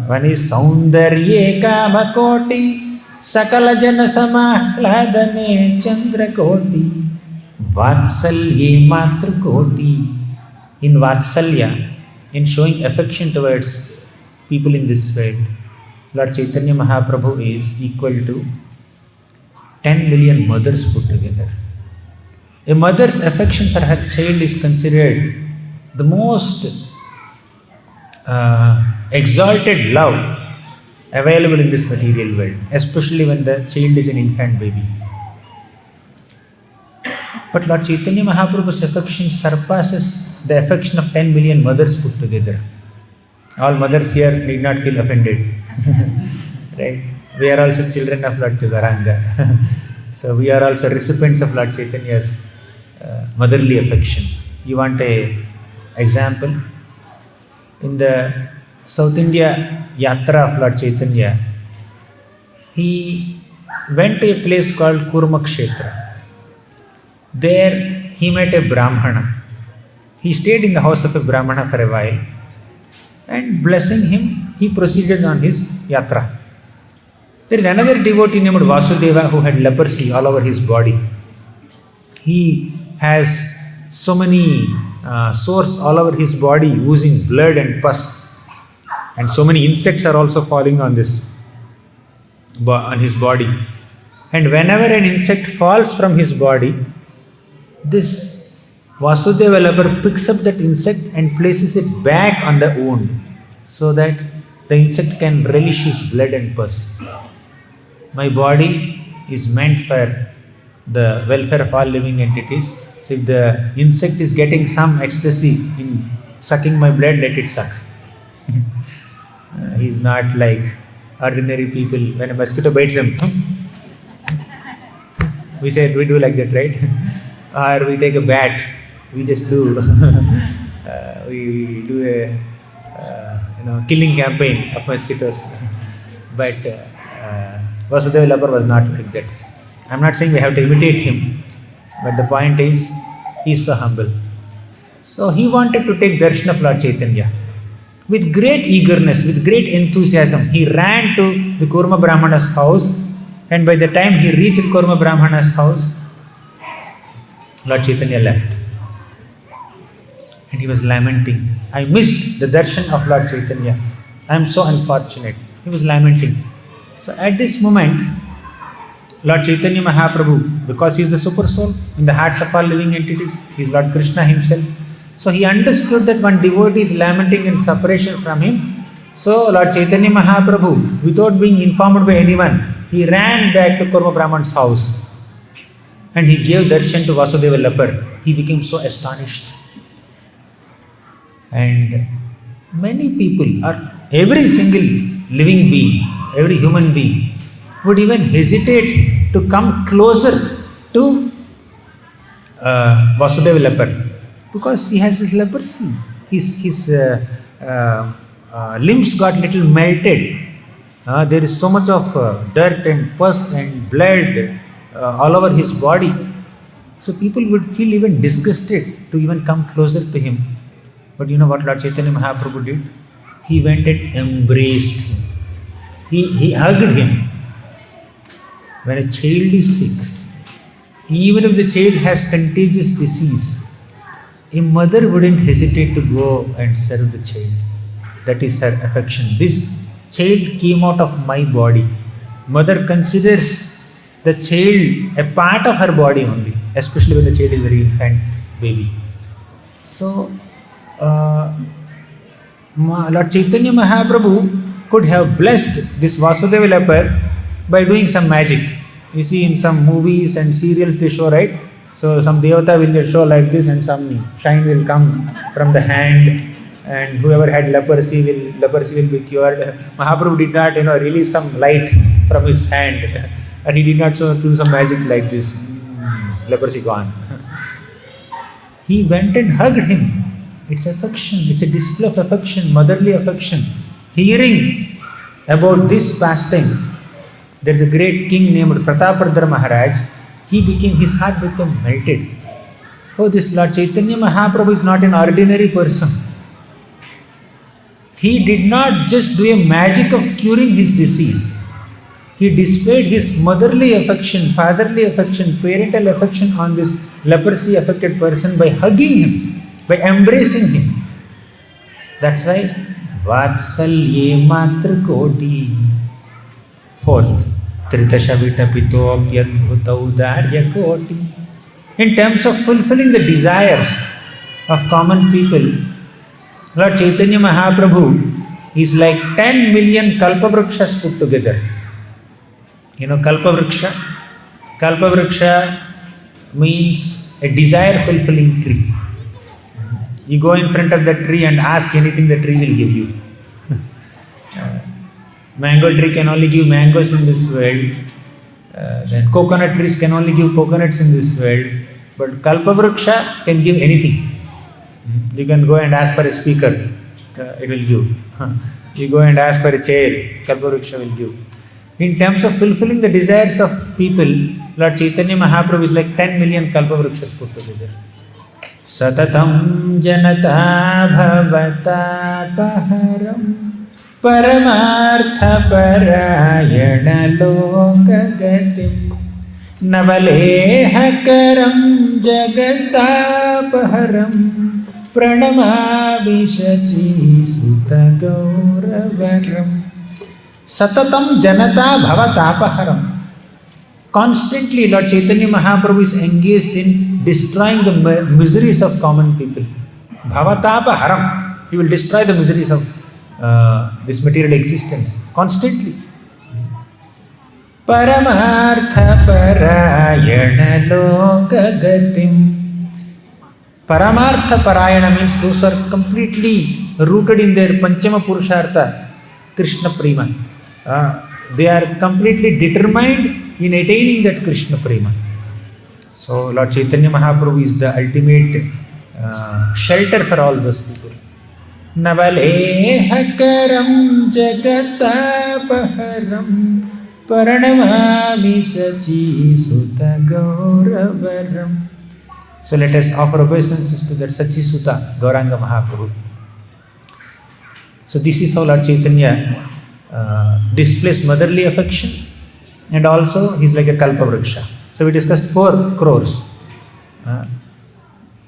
One is Saundarye Kamakoti Sakala Jana Samahladane Chandrakoti Vatsalye Matrukoti. In Vatsalya, in showing affection towards people in this world, Lord Chaitanya Mahaprabhu is equal to 10 million mothers put together. A mother's affection for her child is considered the most exalted love available in this material world, especially when the child is an infant baby. But Lord Chaitanya Mahaprabhu's affection surpasses the affection of 10 million mothers put together. All mothers here need not feel offended. Right? We are also children of Lord Gauranga. So we are also recipients of Lord Chaitanya's motherly affection. You want an example? In the South India Yatra of Lord Chaitanya, he went to a place called Kurmakshetra. There he met a Brahmana. He stayed in the house of a Brahmana for a while, and blessing him, he proceeded on his yatra. There is another devotee named Vasudeva who had leprosy all over his body. He has so many sores all over his body, oozing blood and pus, and so many insects are also falling on his body. And whenever an insect falls from his body, this Vasudeva leper picks up that insect and places it back on the wound, so that the insect can relish his blood and pus. My body is meant for the welfare of all living entities. So if the insect is getting some ecstasy in sucking my blood, let it suck. He is not like ordinary people. When a mosquito bites them, we do like that, right? Or we take a bat, we just do we do a killing campaign of mosquitoes. But Vasudeva leper was not like that. I am not saying we have to imitate him, but the point is, he is so humble. So he wanted to take darshan of Lord Chaitanya. With great eagerness, with great enthusiasm, he ran to the Kurma Brahmana's house, and by the time he reached Kurma Brahmana's house, Lord Chaitanya left. And he was lamenting, I missed the darshan of Lord Chaitanya. I am so unfortunate. He was lamenting. So at this moment, Lord Chaitanya Mahaprabhu, because he is the super soul in the hearts of all living entities, he is Lord Krishna himself. So he understood that one devotee is lamenting in separation from him. So Lord Chaitanya Mahaprabhu, without being informed by anyone, he ran back to Kurma Brahman's house and he gave darshan to Vasudeva leper. He became so astonished. And many people, or every single living being, every human being, would even hesitate to come closer to Vasudeva leper, because he has his leprosy. His limbs got little melted. There is so much of dirt and pus and blood all over his body. So people would feel even disgusted to even come closer to him. But you know what Lord Chaitanya Mahaprabhu did? He went and embraced him. He hugged him. When a child is sick, even if the child has contagious disease, a mother wouldn't hesitate to go and serve the child. That is her affection. This child came out of my body. Mother considers the child a part of her body only, especially when the child is very infant baby. So, Lord Chaitanya Mahaprabhu could have blessed this Vasudeva leper by doing some magic. You see, in some movies and serials they show, right? So some devata will show like this, and some shine will come from the hand, and whoever had leprosy will be cured. Mahaprabhu did not, release some light from his hand, and he did not do some magic like this. Leprosy gone. He went and hugged him. It's affection. It's a display of affection, motherly affection. Hearing about this pastime, there is a great king named Pratapadra Maharaj. His heart became melted. Oh, this Lord Chaitanya Mahaprabhu is not an ordinary person. he did not just do a magic of curing his disease. He displayed his motherly affection, fatherly affection, parental affection on this leprosy affected person by hugging him, by embracing him. That's why Vatsalye Matra Koti. Fourth, Tritasha Vitapito Apyadbhuta Udarya Koti. In terms of fulfilling the desires of common people, Lord Chaitanya Mahaprabhu is like 10 million Kalpavrikshas put together. You know Kalpavriksha? Kalpavriksha means a desire fulfilling tree. You go in front of that tree and ask anything, the tree will give you. Mango tree can only give mangoes in this world. Then coconut trees can only give coconuts in this world. But Kalpavriksha can give anything. You can go and ask for a speaker, it will give. You go and ask for a chair, Kalpavriksha will give. In terms of fulfilling the desires of people, Lord Chaitanya Mahaprabhu is like 10 million Kalpavrikshas put together. Satatam janata bhavata paharam paramartha parayana lokagatim navalehakaram jagatapaharam pranamami shachi sutta gauravaram. Satatam janata bhavatapaharam. Constantly Lord Chaitanya Mahaprabhu is engaged in destroying the miseries of common people. Bhavatapaharam. He will destroy the miseries of this material existence. Constantly. Paramartha parayana lokagatim. Paramartha parayana means those are completely rooted in their Panchama Purushartha, Krishna Prema. They are completely determined in attaining that Krishna Prema. So Lord Chaitanya Mahaprabhu is the ultimate shelter for all those people. Navalehakaram jagatapaharam paranamami sachi sutta gauravaram. So let us offer obeisances to that Sachi Sutta, Gauranga Mahaprabhu. So this is how Lord Chaitanya displays motherly affection, and also he is like a Kalpavriksha. So we discussed 4 crores.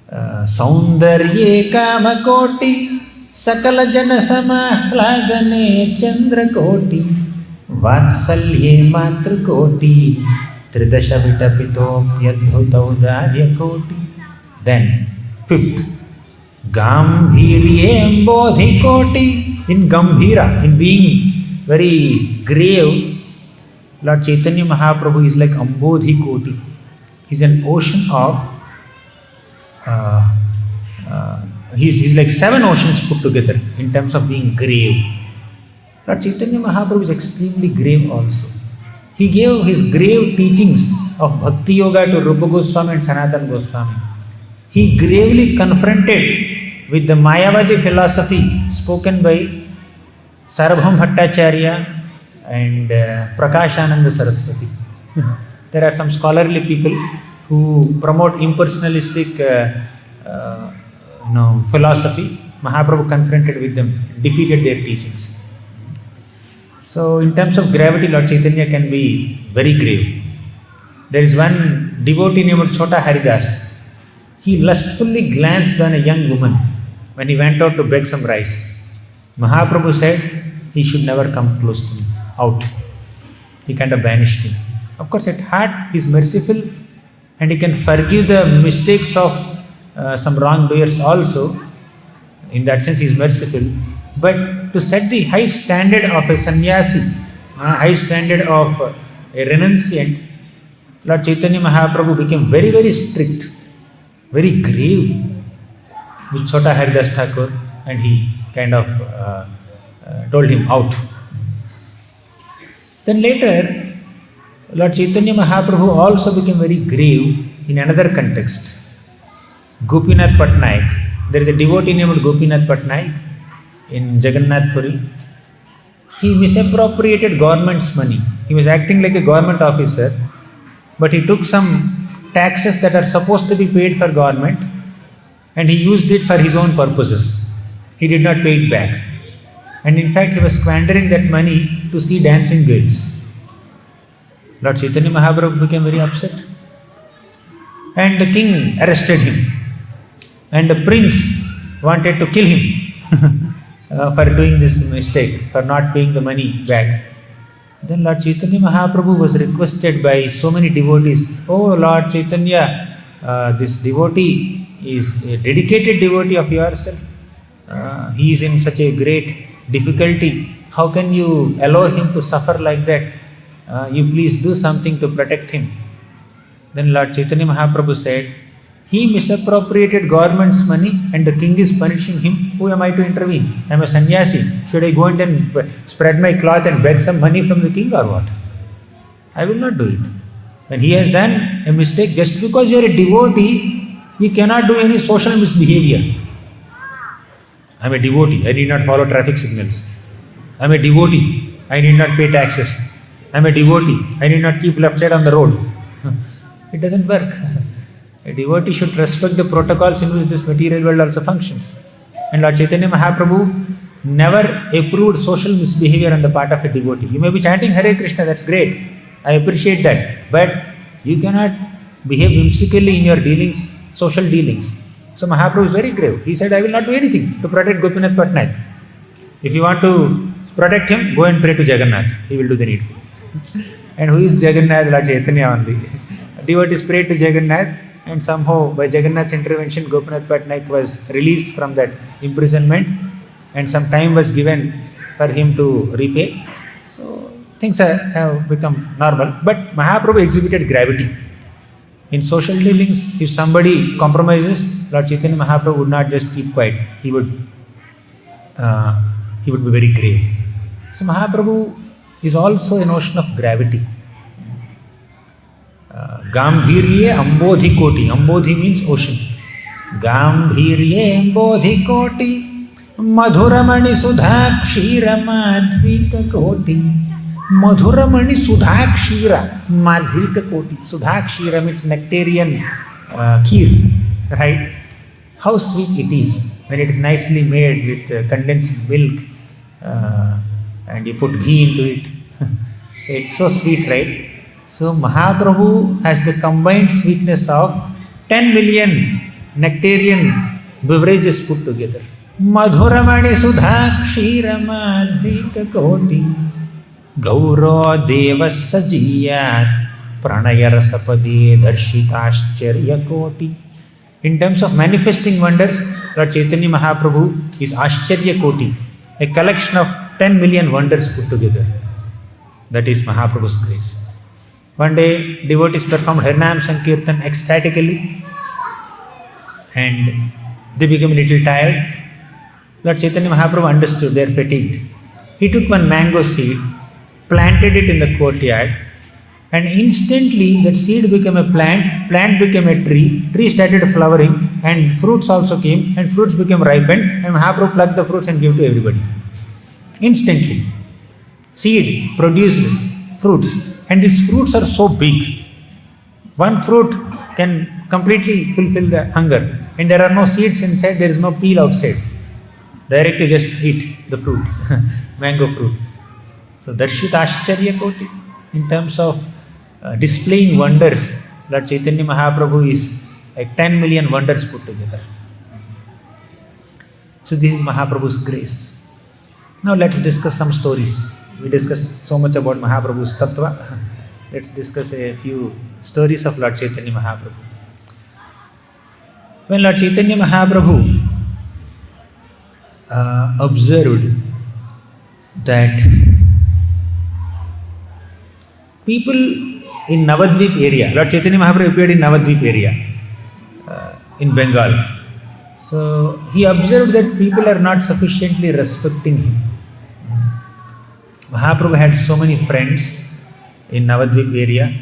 Saundarye kamakoti sakala jana samahladane chandra koti vatsalye matra koti tridasha vitapito pyadbhuta udarya koti. Then 5th, Gambhirye bodhi koti. In Gambhira, in being very grave, Lord Chaitanya Mahaprabhu is like Ambodhi Koti. He is an ocean of, he's like 7 oceans put together in terms of being grave. Lord Chaitanya Mahaprabhu is extremely grave also. He gave his grave teachings of Bhakti Yoga to Rupa Goswami and Sanatana Goswami. He gravely confronted with the Mayavadi philosophy spoken by Sarabham Bhattacharya and Prakashananda Saraswati. There are some scholarly people who promote impersonalistic philosophy. Mahaprabhu confronted with them, defeated their teachings. So in terms of gravity, Lord Chaitanya can be very grave. There is one devotee named Chota Haridas. He lustfully glanced on a young woman when he went out to beg some rice. Mahaprabhu said he should never come close to me, out. He kind of banished him. Of course, at heart he is merciful and he can forgive the mistakes of some wrongdoers also. In that sense, he is merciful. But to set the high standard of a sannyasi, high standard of a renunciant, Lord Chaitanya Mahaprabhu became very, very strict, very grave with Chota Haridas Thakur, and he kind of told him out. Then later, Lord Chaitanya Mahaprabhu also became very grave in another context. Gopinath Patnaik. There is a devotee named Gopinath Patnaik in Jagannath Puri. He misappropriated government's money. He was acting like a government officer, but he took some taxes that are supposed to be paid for government and he used it for his own purposes. He did not pay it back. And in fact, he was squandering that money to see dancing girls. Lord Chaitanya Mahaprabhu became very upset. And the king arrested him. And the prince wanted to kill him for doing this mistake, for not paying the money back. Then Lord Chaitanya Mahaprabhu was requested by so many devotees, "Oh Lord Chaitanya, this devotee is a dedicated devotee of yourself. He is in such a great difficulty. How can you allow him to suffer like that? You please do something to protect him." Then Lord Chaitanya Mahaprabhu said, "He misappropriated government's money and the king is punishing him. Who am I to intervene? I am a sannyasi. Should I go and spread my cloth and beg some money from the king or what? I will not do it. When he has done a mistake, just because you are a devotee, you cannot do any social misbehavior. I am a devotee. I need not follow traffic signals. I am a devotee. I need not pay taxes. I am a devotee. I need not keep left side on the road." It doesn't work. A devotee should respect the protocols in which this material world also functions. And Lord Chaitanya Mahaprabhu never approved social misbehavior on the part of a devotee. You may be chanting Hare Krishna, that's great. I appreciate that. But you cannot behave whimsically in your dealings, social dealings. So Mahaprabhu is very grave. He said, "I will not do anything to protect Gopinath Patnaik. If you want to protect him, go and pray to Jagannath. He will do the needful." And who is Jagannath? Lord Chaitanya only. Devotees prayed to Jagannath, and somehow by Jagannath's intervention, Gopinath Patnaik was released from that imprisonment, and some time was given for him to repay. So things have become normal. But Mahaprabhu exhibited gravity. In social dealings, if somebody compromises, Lord Chaitanya Mahaprabhu would not just keep quiet. He would be very grave. So Mahaprabhu is also a notion of gravity. Gambhirye Ambodhi Koti. Ambodhi means ocean. Gambhirye Ambodhi Koti Madhuramani Sudhakshira Madhvika Koti. Madhuramani Sudhakshira Madhvika Koti. Sudhakshira means nectarian kheer, right? How sweet it is when it is nicely made with condensed milk and you put ghee into it. So it's so sweet, right? So Mahaprabhu has the combined sweetness of 10 million nectarian beverages put together. Madhuramani Sudhakshira Madhvika Koti Gauro Deva Sajiyat Pranayara Sapade Darshitashcharya Koti. In terms of manifesting wonders, Lord Chaitanya Mahaprabhu is Ashcharya Koti, a collection of 10 million wonders put together. That is Mahaprabhu's grace. One day, devotees performed Harinam Sankirtan ecstatically and they became a little tired. Lord Chaitanya Mahaprabhu understood they are fatigued. He took one mango seed, planted it in the courtyard, and instantly that seed became a plant, plant became a tree, tree started flowering, and fruits also came, and fruits became ripened, and Mahaprabhu plucked the fruits and gave to everybody. Instantly. Seed produced fruits. And these fruits are so big. One fruit can completely fulfill the hunger. And there are no seeds inside, there is no peel outside. Directly just eat the fruit, mango fruit. So Darshita Ashcharya Koti. In terms of displaying wonders, Lord Chaitanya Mahaprabhu is like 10 million wonders put together. So this is Mahaprabhu's grace. Now let's discuss some stories. We discussed so much about Mahaprabhu's tattva. Let's discuss a few stories of Lord Chaitanya Mahaprabhu. When Lord Chaitanya Mahaprabhu observed that people in Navadvip area, Lord Chaitanya Mahaprabhu appeared in Navadvip area in Bengal. So he observed that people are not sufficiently respecting him. Mahaprabhu had so many friends in Navadvip area.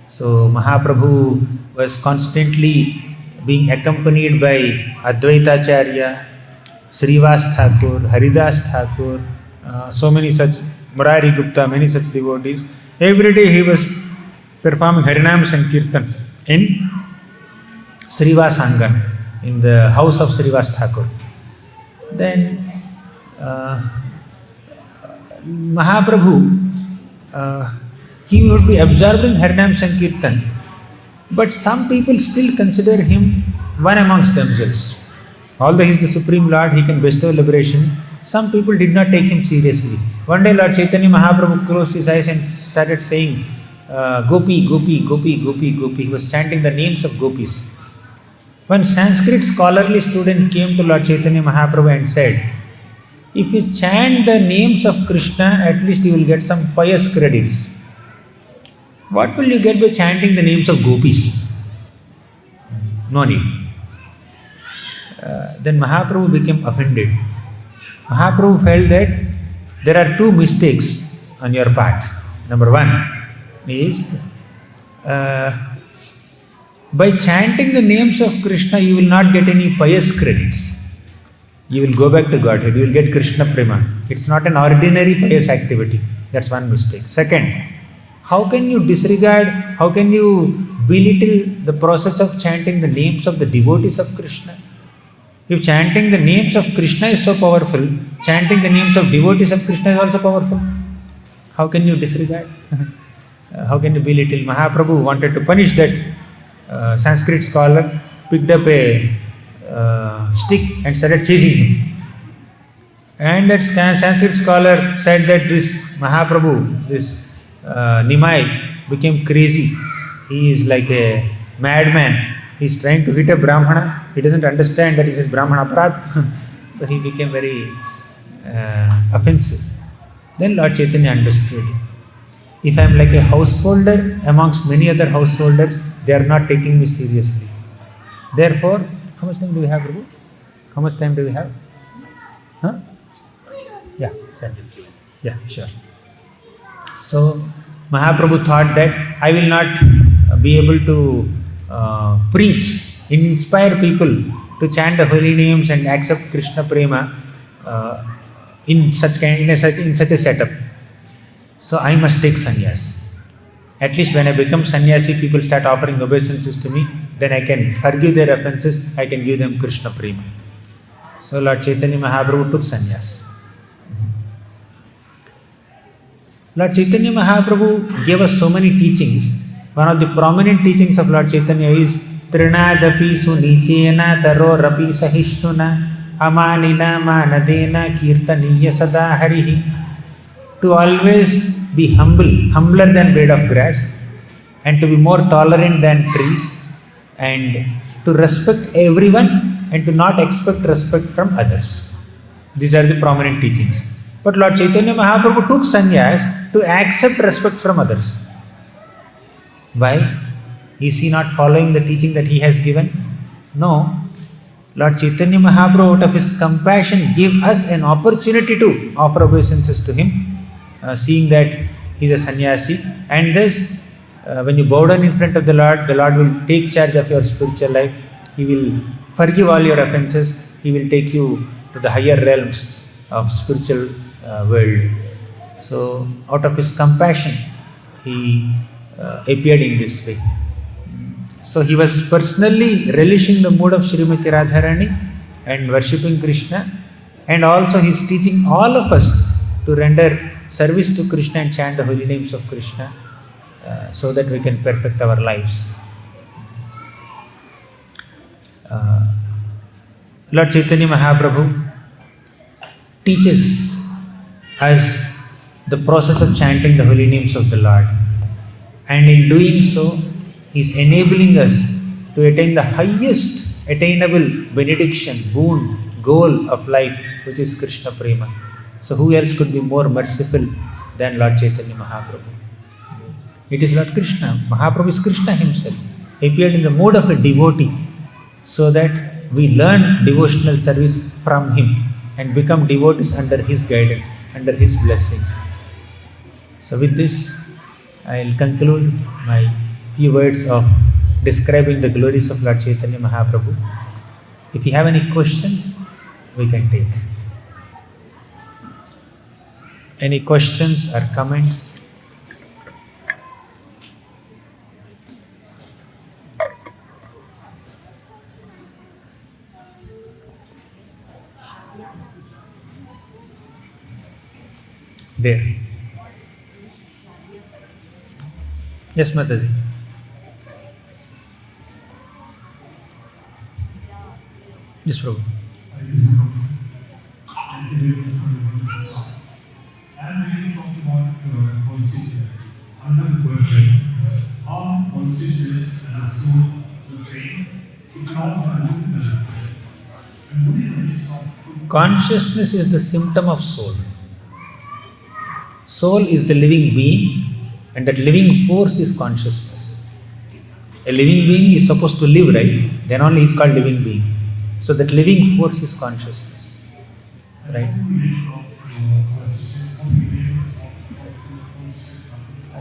So Mahaprabhu was constantly being accompanied by Advaitacharya, Srivas Thakur, Haridas Thakur, so many such, Murari Gupta, many such devotees. Every day he was performing Harinam Sankirtan in Srivas Angan, in the house of Srivas Thakur. Then Mahaprabhu, he would be absorbing Harinam Sankirtan, but some people still consider him one amongst themselves. Although he is the Supreme Lord, he can bestow liberation, some people did not take him seriously. One day Lord Chaitanya Mahaprabhu closed his eyes and started saying, Gopi, Gopi, Gopi, Gopi, Gopi. He was chanting the names of gopis. One Sanskrit scholarly student came to Lord Chaitanya Mahaprabhu and said, if you chant the names of Krishna, at least you will get some pious credits. What will you get by chanting the names of gopis? No need. Then Mahaprabhu became offended. Mahaprabhu felt that there are two mistakes on your part. Number one is, by chanting the names of Krishna, you will not get any pious credits. You will go back to Godhead, you will get Krishna Prema. It's not an ordinary pious activity. That's one mistake. Second, how can you disregard, how can you belittle the process of chanting the names of the devotees of Krishna? If chanting the names of Krishna is so powerful, chanting the names of devotees of Krishna is also powerful. How can you disregard? How can you belittle? Mahaprabhu wanted to punish that Sanskrit scholar, picked up a stick and started chasing him. And that Sanskrit scholar said that this Mahaprabhu, this Nimai, became crazy. He is like a madman. He is trying to hit a Brahmana. He doesn't understand that it is Brahmana aparadh. So he became very offensive. Then Lord Chaitanya understood. If I am like a householder amongst many other householders, they are not taking me seriously. Therefore, how much time do we have, Prabhu? How much time do we have? Huh? Yeah, sure. Yeah, sure. So, Mahaprabhu thought that I will not be able to preach, inspire people to chant the holy names and accept Krishna Prema in such a setup. So, I must take sannyas. At least when I become sannyasi, people start offering obeisances to me, then I can forgive their offenses, I can give them Krishna Prema. So Lord Chaitanya Mahaprabhu took sannyas. Lord Chaitanya Mahaprabhu gave us so many teachings. One of the prominent teachings of Lord Chaitanya is Trinadapi sunichena taro rapi sahishnuna amanina manadena kirtaniya sada harihi. To always be humble, humbler than blade of grass, and to be more tolerant than trees, and to respect everyone and to not expect respect from others. These are the prominent teachings. But Lord Chaitanya Mahaprabhu took sannyas to accept respect from others. Why? Is he not following the teaching that he has given? No. Lord Chaitanya Mahaprabhu, out of his compassion, gave us an opportunity to offer obeisances to him, seeing that he is a sannyasi. And thus, when you bow down in front of the Lord will take charge of your spiritual life. He will forgive all your offenses. He will take you to the higher realms of spiritual world. So, out of his compassion, he appeared in this way. So, he was personally relishing the mood of Srimati Radharani and worshipping Krishna, and also he is teaching all of us to render service to Krishna and chant the holy names of Krishna so that we can perfect our lives. Lord Chaitanya Mahaprabhu teaches us the process of chanting the holy names of the Lord, and in doing so, he is enabling us to attain the highest attainable benediction, boon, goal of life, which is Krishna Prema. So who else could be more merciful than Lord Chaitanya Mahaprabhu? It is Lord Krishna. Mahaprabhu is Krishna himself. He appeared in the mode of a devotee so that we learn devotional service from him and become devotees under his guidance, under his blessings. So with this, I will conclude my few words of describing the glories of Lord Chaitanya Mahaprabhu. If you have any questions, we can take. Any questions or comments? There. Yes, Mataji. Yes, Prabhu. As we talk about consciousness, another question: are consciousness and the soul the same? If not, then what is the difference? And what is the difference of Consciousness is the symptom of soul. Soul is the living being, and that living force is consciousness. A living being is supposed to live, right? Then only he is called living being. So that living force is consciousness, right?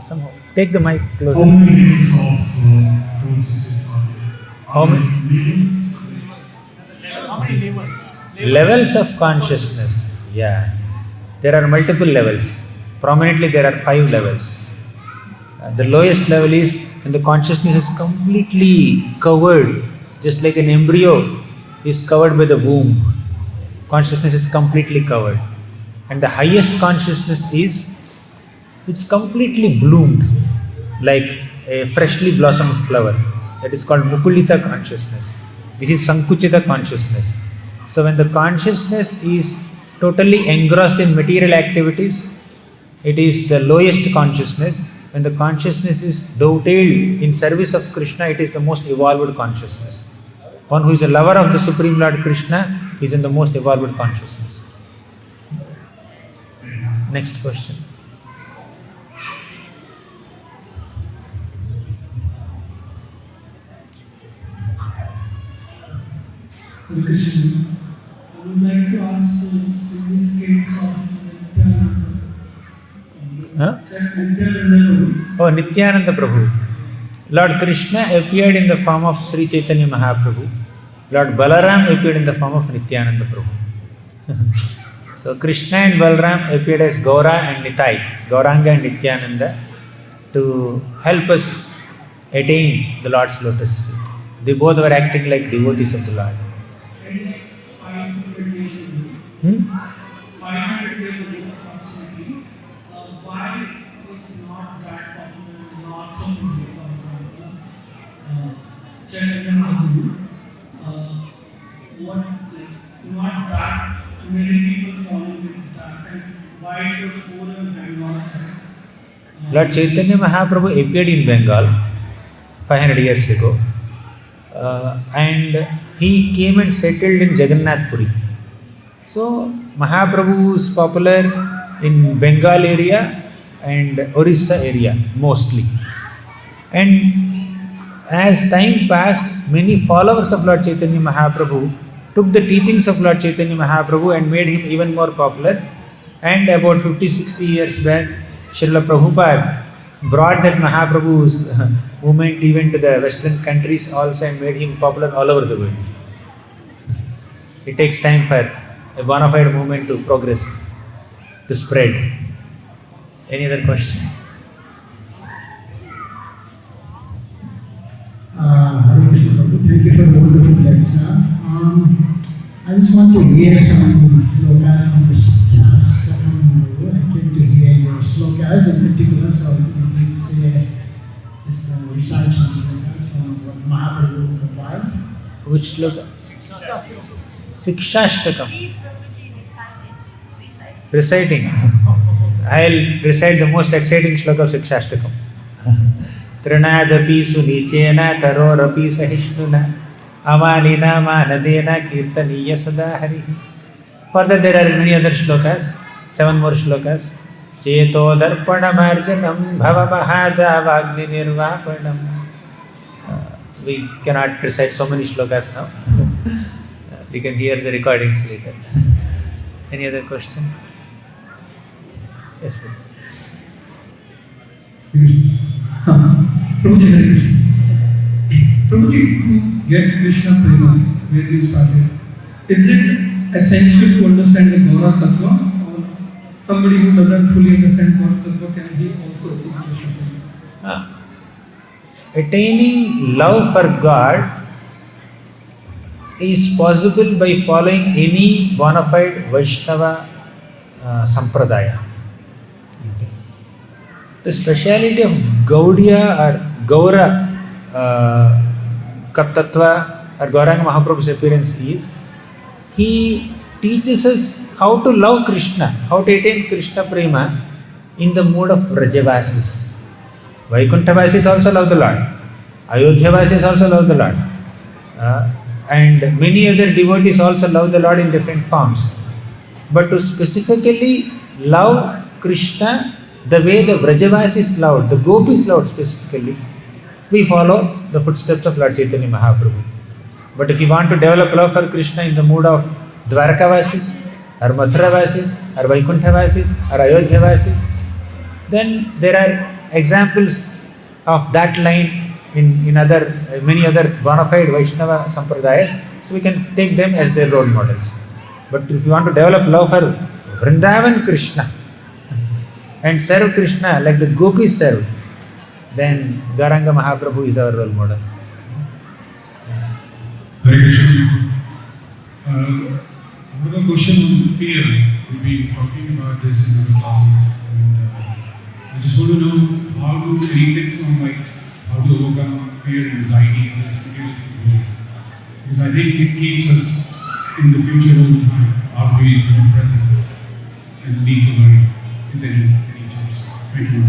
Somehow take the mic closer. How many levels of consciousness are there? How many levels? How many levels? levels of consciousness? Yeah, there are multiple levels. Prominently, there are 5 levels. The lowest level is when the consciousness is completely covered, just like an embryo is covered by the womb. Consciousness is completely covered. And the highest consciousness is it's completely bloomed like a freshly blossomed flower. That is called Mukulita consciousness. This is Sankuchita consciousness. So when the consciousness is totally engrossed in material activities, it is the lowest consciousness. When the consciousness is dovetailed in service of Krishna, it is the most evolved consciousness. One who is a lover of the Supreme Lord Krishna is in the most evolved consciousness. Next question. Krishna, I would like to ask the significance of Nityananda. Huh? Nityananda. Oh, Nityananda Prabhu. Lord Krishna appeared in the form of Sri Chaitanya Mahaprabhu. Lord Balaram appeared in the form of Nityananda Prabhu. So Krishna and Balaram appeared as Gaura and Nitai, Gauranga and Nityananda, to help us attain the Lord's lotus feet. They both were acting like devotees of the Lord. 500 years ago, Hmm? 500 years ago approximately, why is not that popular north of India, for example, Chaitanya Mahaprabhu, not that many people following that, and why it was more in Bengal side? Lord Chaitanya Mahaprabhu appeared in Bengal 500 years ago, and he came and settled in Jagannath Puri. So Mahaprabhu is popular in Bengal area and Orissa area mostly. And as time passed, many followers of Lord Chaitanya Mahaprabhu took the teachings of Lord Chaitanya Mahaprabhu and made him even more popular. And about 50-60 years back, Srila Prabhupada brought that Mahaprabhu's movement even to the Western countries also and made him popular all over the world. It takes time for a bona fide movement to progress, to spread. Any other question? Hare Krishna Prabhu, thank you for the wonderful lecture. I just want to hear some slokas from the Shastakam. I came to hear your slokas in particular, so please just recite some slokas from what Mahaprabhu compiled. Which sloka? Sikshashtakam. Reciting. I'll recite the most exciting sloka of Sikshashtakam. Trinadapi sunicena tarorapi sahishnuna amalina manadena kirtaniya sada hari. Further there are many other slokas, 7 more slokas. Cheto darpana marjanam bhava mahadavagni nirvapanam. We cannot recite so many slokas now. We can hear the recordings later. Any other question? Yes, please. Prabhuji, to get Krishna Prema, where you started, is it essential to understand the Gaura Tattva, or somebody who doesn't fully understand Gaura Tattva, can he also achieve Krishna Prema? Attaining love for God is possible by following any bona fide Vaishnava sampradaya. The speciality of Gaudiya or Gaura Kaptatva or Gauranga Mahaprabhu's appearance is, he teaches us how to love Krishna, how to attain Krishna Prema in the mood of Vrajavasis. Vaikuntavasis also love the Lord. Ayodhyavasis also love the Lord. And many other devotees also love the Lord in different forms. But to specifically love Krishna the way the Vrajavasis loved, the Gopis loved specifically, we follow the footsteps of Lord Chaitanya Mahaprabhu. But if you want to develop love for Krishna in the mood of Dwarkavasis, or Mathuravasis, or Vaikuntavasis, or Ayodhyavasis, then there are examples of that line in other many other bona fide Vaishnava Sampradayas, so we can take them as their role models. But if you want to develop love for Vrindavan Krishna and serve Krishna like the Gopis served, then Gauranga Mahaprabhu is our role model. Hare Krishna. Another question on fear. We've been talking about this in our classes. And I just want to know how to treat it from how to overcome fear and anxiety in this materialistic world. Because I think it keeps us in the future all the time. Are we more present and lead the mind? Is there any tips? Thank you.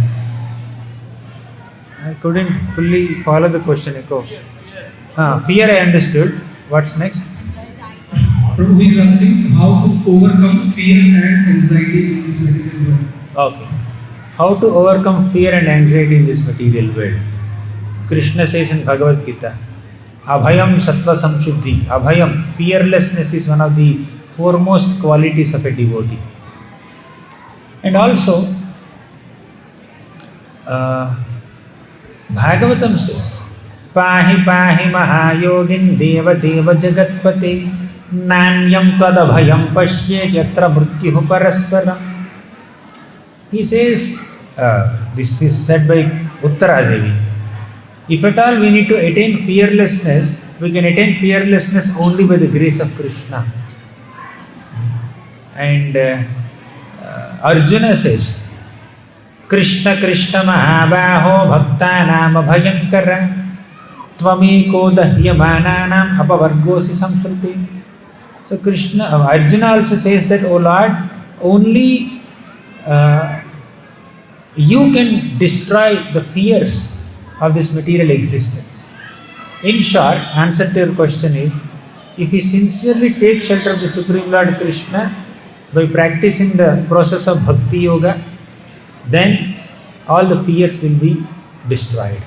I couldn't fully follow the question, Echo. Fear I understood. What's next? Prabhu is asking how to overcome fear and anxiety in this material world. Okay. How to overcome fear and anxiety in this material world? Krishna says in Bhagavad Gita, Abhayam Sattva Samshuddhi. Abhayam, fearlessness is one of the foremost qualities of a devotee. And also, Bhagavatam says, Pahi Pahi Mahayogin Deva Deva Jagatpate Nanyam Tadabhayam Pashye Yatra Mrityuh Parasparam. He says, this is said by Uttara Devi. If at all we need to attain fearlessness, we can attain fearlessness only by the grace of Krishna. And Arjuna says, Krishna Krishna Mahabaho Bhakta Nama Bhayankara Tvameko Dahyamananam Apavargosi Samsruti. So Arjuna also says that, O Lord, only you can destroy the fears of this material existence. In short, answer to your question is, if we sincerely take shelter of the Supreme Lord Krishna by practicing the process of Bhakti Yoga, then all the fears will be destroyed.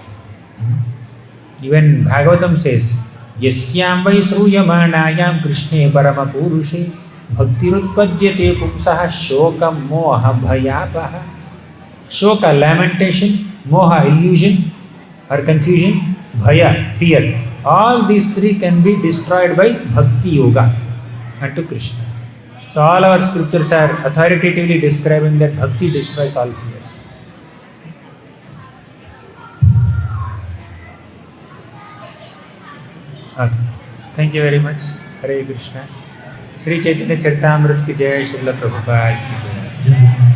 Even Bhagavatam says, Yasyam vai sruyamanayam Krishne parama purushe bhaktirutpadyate pumsaha shokam moha bhayapaha. Shoka, lamentation, moha, illusion or confusion, bhaya, fear. All these three can be destroyed by Bhakti Yoga unto Krishna. So all our scriptures are authoritatively describing that Bhakti destroys all fears. Okay. Thank you very much. Hare Krishna. Sri Chaitanya Charitamrita ki jai, Srila Prabhupada ki jai.